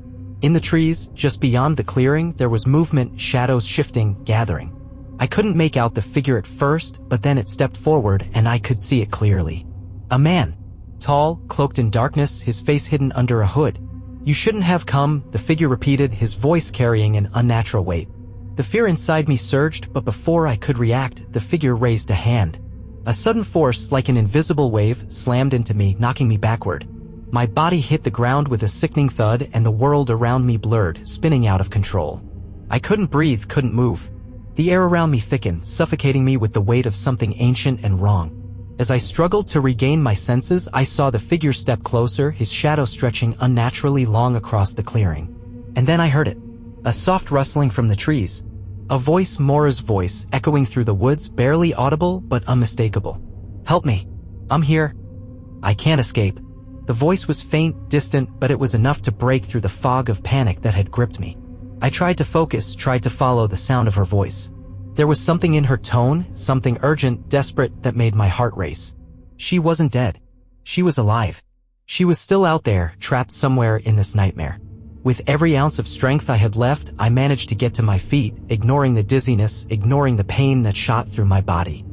In the trees, just beyond the clearing, there was movement, shadows shifting, gathering. I couldn't make out the figure at first, but then it stepped forward, and I could see it clearly. A man. Tall, cloaked in darkness, his face hidden under a hood. "You shouldn't have come," the figure repeated, his voice carrying an unnatural weight. The fear inside me surged, but before I could react, the figure raised a hand. A sudden force, like an invisible wave, slammed into me, knocking me backward. My body hit the ground with a sickening thud, and the world around me blurred, spinning out of control. I couldn't breathe, couldn't move. The air around me thickened, suffocating me with the weight of something ancient and wrong. As I struggled to regain my senses, I saw the figure step closer, his shadow stretching unnaturally long across the clearing. And then I heard it. A soft rustling from the trees. A voice, Maura's voice, echoing through the woods, barely audible but unmistakable. "Help me. I'm here. I can't escape." The voice was faint, distant, but it was enough to break through the fog of panic that had gripped me. I tried to focus, tried to follow the sound of her voice. There was something in her tone, something urgent, desperate, that made my heart race. She wasn't dead. She was alive. She was still out there, trapped somewhere in this nightmare. With every ounce of strength I had left, I managed to get to my feet, ignoring the dizziness, ignoring the pain that shot through my body.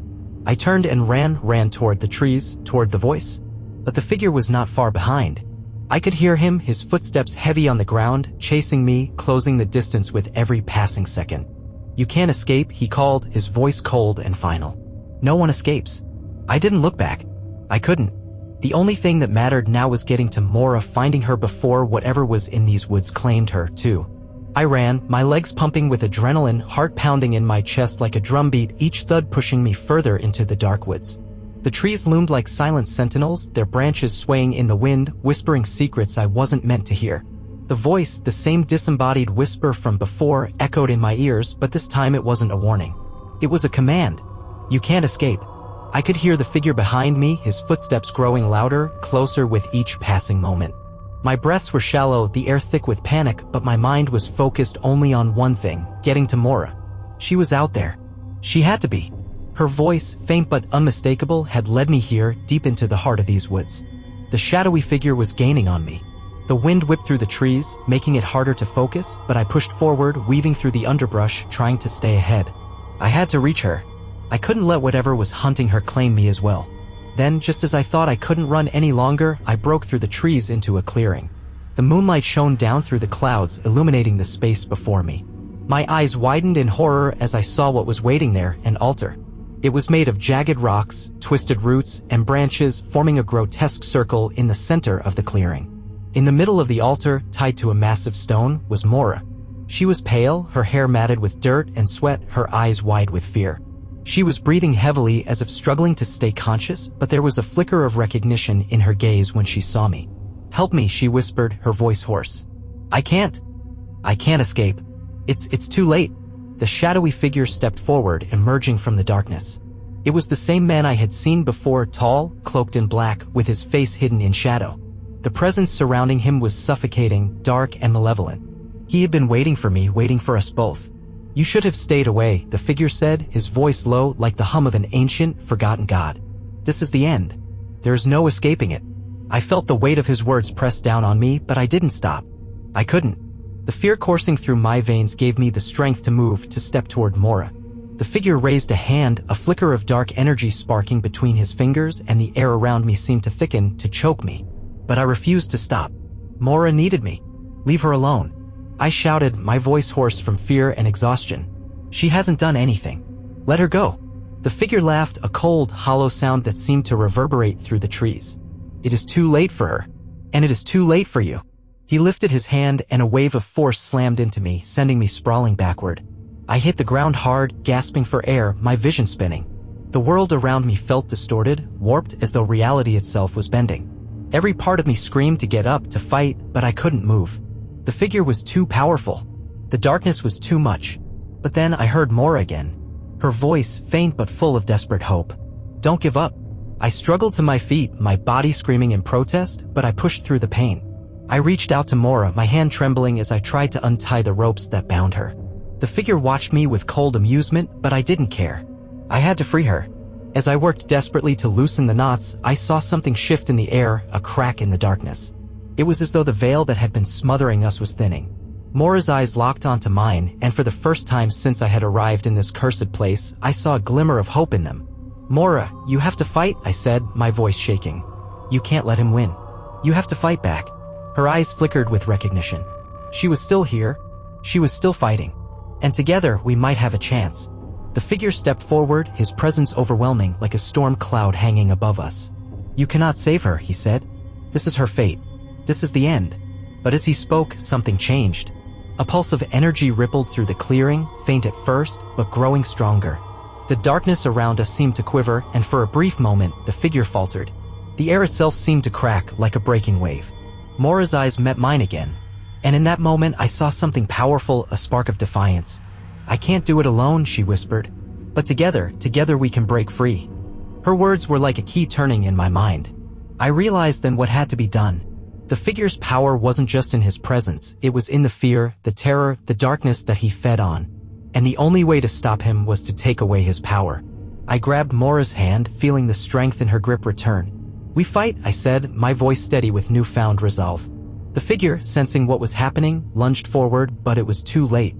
I turned and ran toward the trees, toward the voice. But the figure was not far behind. I could hear him, his footsteps heavy on the ground, chasing me, closing the distance with every passing second. "You can't escape," he called, his voice cold and final. "No one escapes." I didn't look back. I couldn't. The only thing that mattered now was getting to Maura, finding her before whatever was in these woods claimed her, too. I ran, my legs pumping with adrenaline, heart pounding in my chest like a drumbeat, each thud pushing me further into the dark woods. The trees loomed like silent sentinels, their branches swaying in the wind, whispering secrets I wasn't meant to hear. The voice, the same disembodied whisper from before, echoed in my ears, but this time it wasn't a warning. It was a command. "You can't escape." I could hear the figure behind me, his footsteps growing louder, closer with each passing moment. My breaths were shallow, the air thick with panic, but my mind was focused only on one thing, getting to Maura. She was out there. She had to be. Her voice, faint but unmistakable, had led me here, deep into the heart of these woods. The shadowy figure was gaining on me. The wind whipped through the trees, making it harder to focus, but I pushed forward, weaving through the underbrush, trying to stay ahead. I had to reach her. I couldn't let whatever was hunting her claim me as well. Then, just as I thought I couldn't run any longer, I broke through the trees into a clearing. The moonlight shone down through the clouds, illuminating the space before me. My eyes widened in horror as I saw what was waiting there, an altar. It was made of jagged rocks, twisted roots, and branches, forming a grotesque circle in the center of the clearing. In the middle of the altar, tied to a massive stone, was Maura. She was pale, her hair matted with dirt and sweat, her eyes wide with fear. She was breathing heavily as if struggling to stay conscious, but there was a flicker of recognition in her gaze when she saw me. "Help me," she whispered, her voice hoarse. I can't escape. It's too late." The shadowy figure stepped forward, emerging from the darkness. It was the same man I had seen before, tall, cloaked in black, with his face hidden in shadow. The presence surrounding him was suffocating, dark, and malevolent. He had been waiting for me, waiting for us both. "You should have stayed away," the figure said, his voice low, like the hum of an ancient, forgotten god. "This is the end. There is no escaping it." I felt the weight of his words press down on me, but I didn't stop. I couldn't. The fear coursing through my veins gave me the strength to move, to step toward Maura. The figure raised a hand, a flicker of dark energy sparking between his fingers, and the air around me seemed to thicken, to choke me. But I refused to stop. Maura needed me. Leave her alone. I shouted, my voice hoarse from fear and exhaustion. She hasn't done anything. Let her go. The figure laughed, a cold, hollow sound that seemed to reverberate through the trees. It is too late for her. And it is too late for you. He lifted his hand and a wave of force slammed into me, sending me sprawling backward. I hit the ground hard, gasping for air, my vision spinning. The world around me felt distorted, warped, as though reality itself was bending. Every part of me screamed to get up, to fight, but I couldn't move. The figure was too powerful. The darkness was too much. But then I heard Maura again. Her voice, faint but full of desperate hope. Don't give up. I struggled to my feet, my body screaming in protest, but I pushed through the pain. I reached out to Maura, my hand trembling as I tried to untie the ropes that bound her. The figure watched me with cold amusement, but I didn't care. I had to free her. As I worked desperately to loosen the knots, I saw something shift in the air, a crack in the darkness. It was as though the veil that had been smothering us was thinning. Maura's eyes locked onto mine, and for the first time since I had arrived in this cursed place, I saw a glimmer of hope in them. Maura, you have to fight, I said, my voice shaking. You can't let him win. You have to fight back. Her eyes flickered with recognition. She was still here. She was still fighting. And together, we might have a chance. The figure stepped forward, his presence overwhelming, like a storm cloud hanging above us. You cannot save her, he said. This is her fate. This is the end. But as he spoke, something changed. A pulse of energy rippled through the clearing, faint at first, but growing stronger. The darkness around us seemed to quiver, and for a brief moment, the figure faltered. The air itself seemed to crack like a breaking wave. Maura's eyes met mine again. And in that moment, I saw something powerful, a spark of defiance. I can't do it alone, she whispered. But together we can break free. Her words were like a key turning in my mind. I realized then what had to be done. The figure's power wasn't just in his presence, it was in the fear, the terror, the darkness that he fed on. And the only way to stop him was to take away his power. I grabbed Maura's hand, feeling the strength in her grip return. We fight, I said, my voice steady with newfound resolve. The figure, sensing what was happening, lunged forward, but it was too late.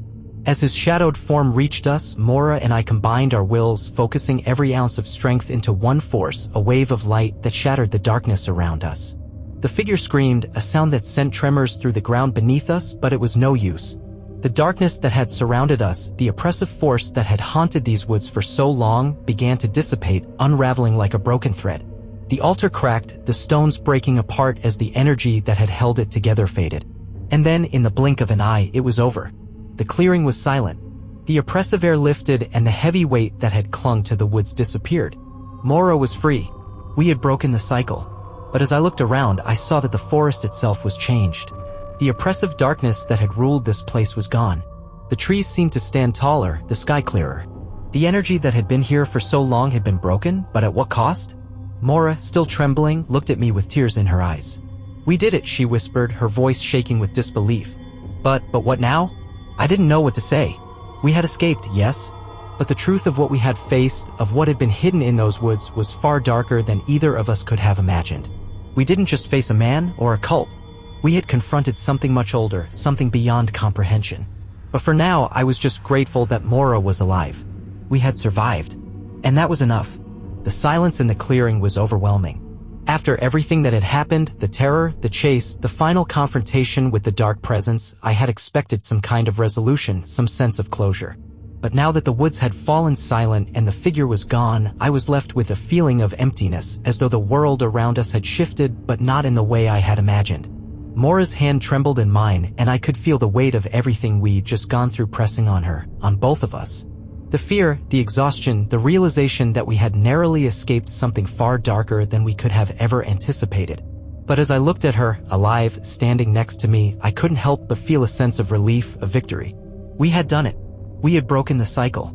As his shadowed form reached us, Maura and I combined our wills, focusing every ounce of strength into one force, a wave of light that shattered the darkness around us. The figure screamed, a sound that sent tremors through the ground beneath us, but it was no use. The darkness that had surrounded us, the oppressive force that had haunted these woods for so long, began to dissipate, unraveling like a broken thread. The altar cracked, the stones breaking apart as the energy that had held it together faded. And then, in the blink of an eye, it was over. The clearing was silent. The oppressive air lifted, and the heavy weight that had clung to the woods disappeared. Maura was free. We had broken the cycle. But as I looked around, I saw that the forest itself was changed. The oppressive darkness that had ruled this place was gone. The trees seemed to stand taller, the sky clearer. The energy that had been here for so long had been broken, but at what cost? Maura, still trembling, looked at me with tears in her eyes. We did it, she whispered, her voice shaking with disbelief. But what now? I didn't know what to say. We had escaped, yes, but the truth of what we had faced, of what had been hidden in those woods, was far darker than either of us could have imagined. We didn't just face a man or a cult. We had confronted something much older, something beyond comprehension. But for now, I was just grateful that Maura was alive. We had survived. And that was enough. The silence in the clearing was overwhelming. After everything that had happened, the terror, the chase, the final confrontation with the dark presence, I had expected some kind of resolution, some sense of closure. But now that the woods had fallen silent and the figure was gone, I was left with a feeling of emptiness, as though the world around us had shifted, but not in the way I had imagined. Maura's hand trembled in mine, and I could feel the weight of everything we'd just gone through pressing on her, on both of us. The fear, the exhaustion, the realization that we had narrowly escaped something far darker than we could have ever anticipated. But as I looked at her, alive, standing next to me, I couldn't help but feel a sense of relief, of victory. We had done it. We had broken the cycle.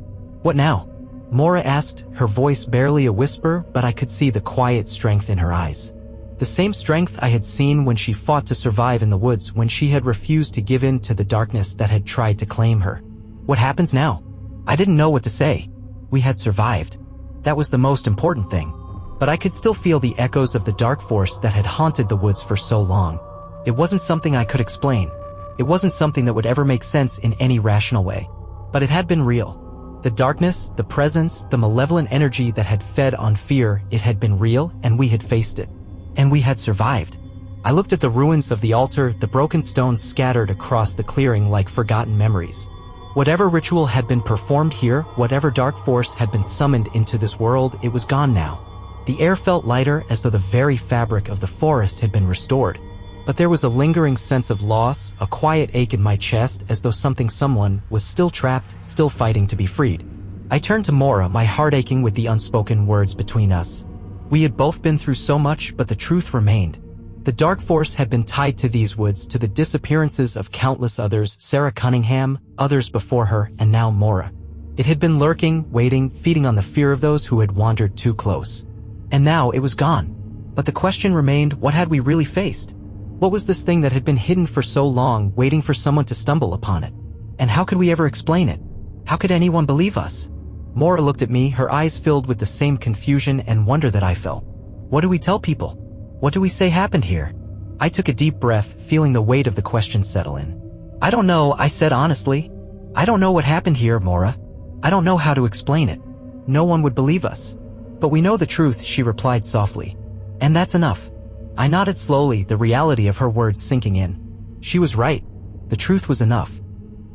What now? Maura asked, her voice barely a whisper, but I could see the quiet strength in her eyes. The same strength I had seen when she fought to survive in the woods, when she had refused to give in to the darkness that had tried to claim her. What happens now? I didn't know what to say. We had survived. That was the most important thing. But I could still feel the echoes of the dark force that had haunted the woods for so long. It wasn't something I could explain. It wasn't something that would ever make sense in any rational way. But it had been real. The darkness, the presence, the malevolent energy that had fed on fear, it had been real, and we had faced it. And we had survived. I looked at the ruins of the altar, the broken stones scattered across the clearing like forgotten memories. Whatever ritual had been performed here, whatever dark force had been summoned into this world, it was gone now. The air felt lighter, as though the very fabric of the forest had been restored. But there was a lingering sense of loss, a quiet ache in my chest, as though someone was still trapped, still fighting to be freed. I turned to Maura, my heart aching with the unspoken words between us. We had both been through so much, but the truth remained. The dark force had been tied to these woods, to the disappearances of countless others, Sarah Cunningham, others before her, and now Maura. It had been lurking, waiting, feeding on the fear of those who had wandered too close. And now it was gone. But the question remained, what had we really faced? What was this thing that had been hidden for so long, waiting for someone to stumble upon it? And how could we ever explain it? How could anyone believe us? Maura looked at me, her eyes filled with the same confusion and wonder that I felt. What do we tell people? What do we say happened here? I took a deep breath, feeling the weight of the question settle in. I don't know, I said honestly. I don't know what happened here, Maura. I don't know how to explain it. No one would believe us. But we know the truth, she replied softly. And that's enough. I nodded slowly, the reality of her words sinking in. She was right. The truth was enough.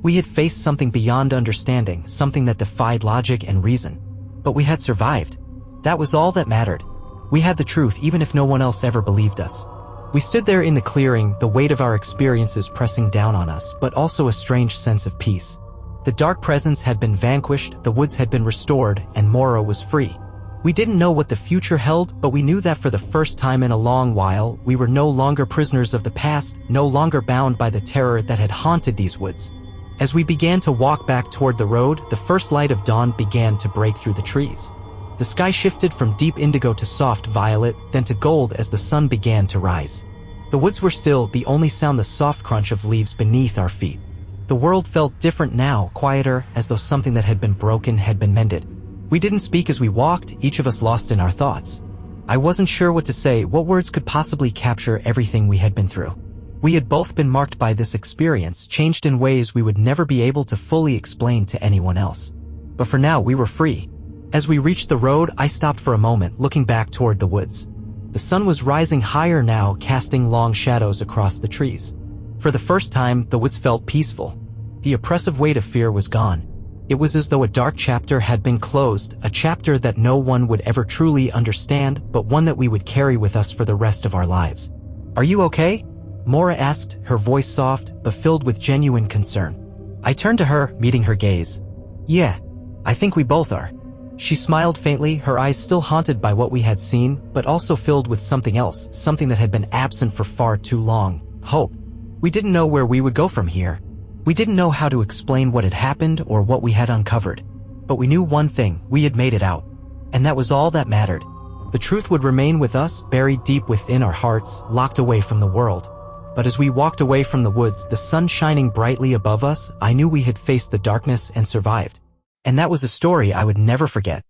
We had faced something beyond understanding, something that defied logic and reason. But we had survived. That was all that mattered. We had the truth, even if no one else ever believed us. We stood there in the clearing, the weight of our experiences pressing down on us, but also a strange sense of peace. The dark presence had been vanquished, the woods had been restored, and Maura was free. We didn't know what the future held, but we knew that for the first time in a long while, we were no longer prisoners of the past, no longer bound by the terror that had haunted these woods. As we began to walk back toward the road, the first light of dawn began to break through the trees. The sky shifted from deep indigo to soft violet, then to gold as the sun began to rise. The woods were still, the only sound the soft crunch of leaves beneath our feet. The world felt different now, quieter, as though something that had been broken had been mended. We didn't speak as we walked, each of us lost in our thoughts. I wasn't sure what to say, what words could possibly capture everything we had been through. We had both been marked by this experience, changed in ways we would never be able to fully explain to anyone else. But for now, we were free. As we reached the road, I stopped for a moment, looking back toward the woods. The sun was rising higher now, casting long shadows across the trees. For the first time, the woods felt peaceful. The oppressive weight of fear was gone. It was as though a dark chapter had been closed, a chapter that no one would ever truly understand, but one that we would carry with us for the rest of our lives. Are you okay? Maura asked, her voice soft, but filled with genuine concern. I turned to her, meeting her gaze. Yeah, I think we both are. She smiled faintly, her eyes still haunted by what we had seen, but also filled with something else, something that had been absent for far too long: hope. We didn't know where we would go from here. We didn't know how to explain what had happened or what we had uncovered. But we knew one thing: we had made it out. And that was all that mattered. The truth would remain with us, buried deep within our hearts, locked away from the world. But as we walked away from the woods, the sun shining brightly above us, I knew we had faced the darkness and survived. And that was a story I would never forget.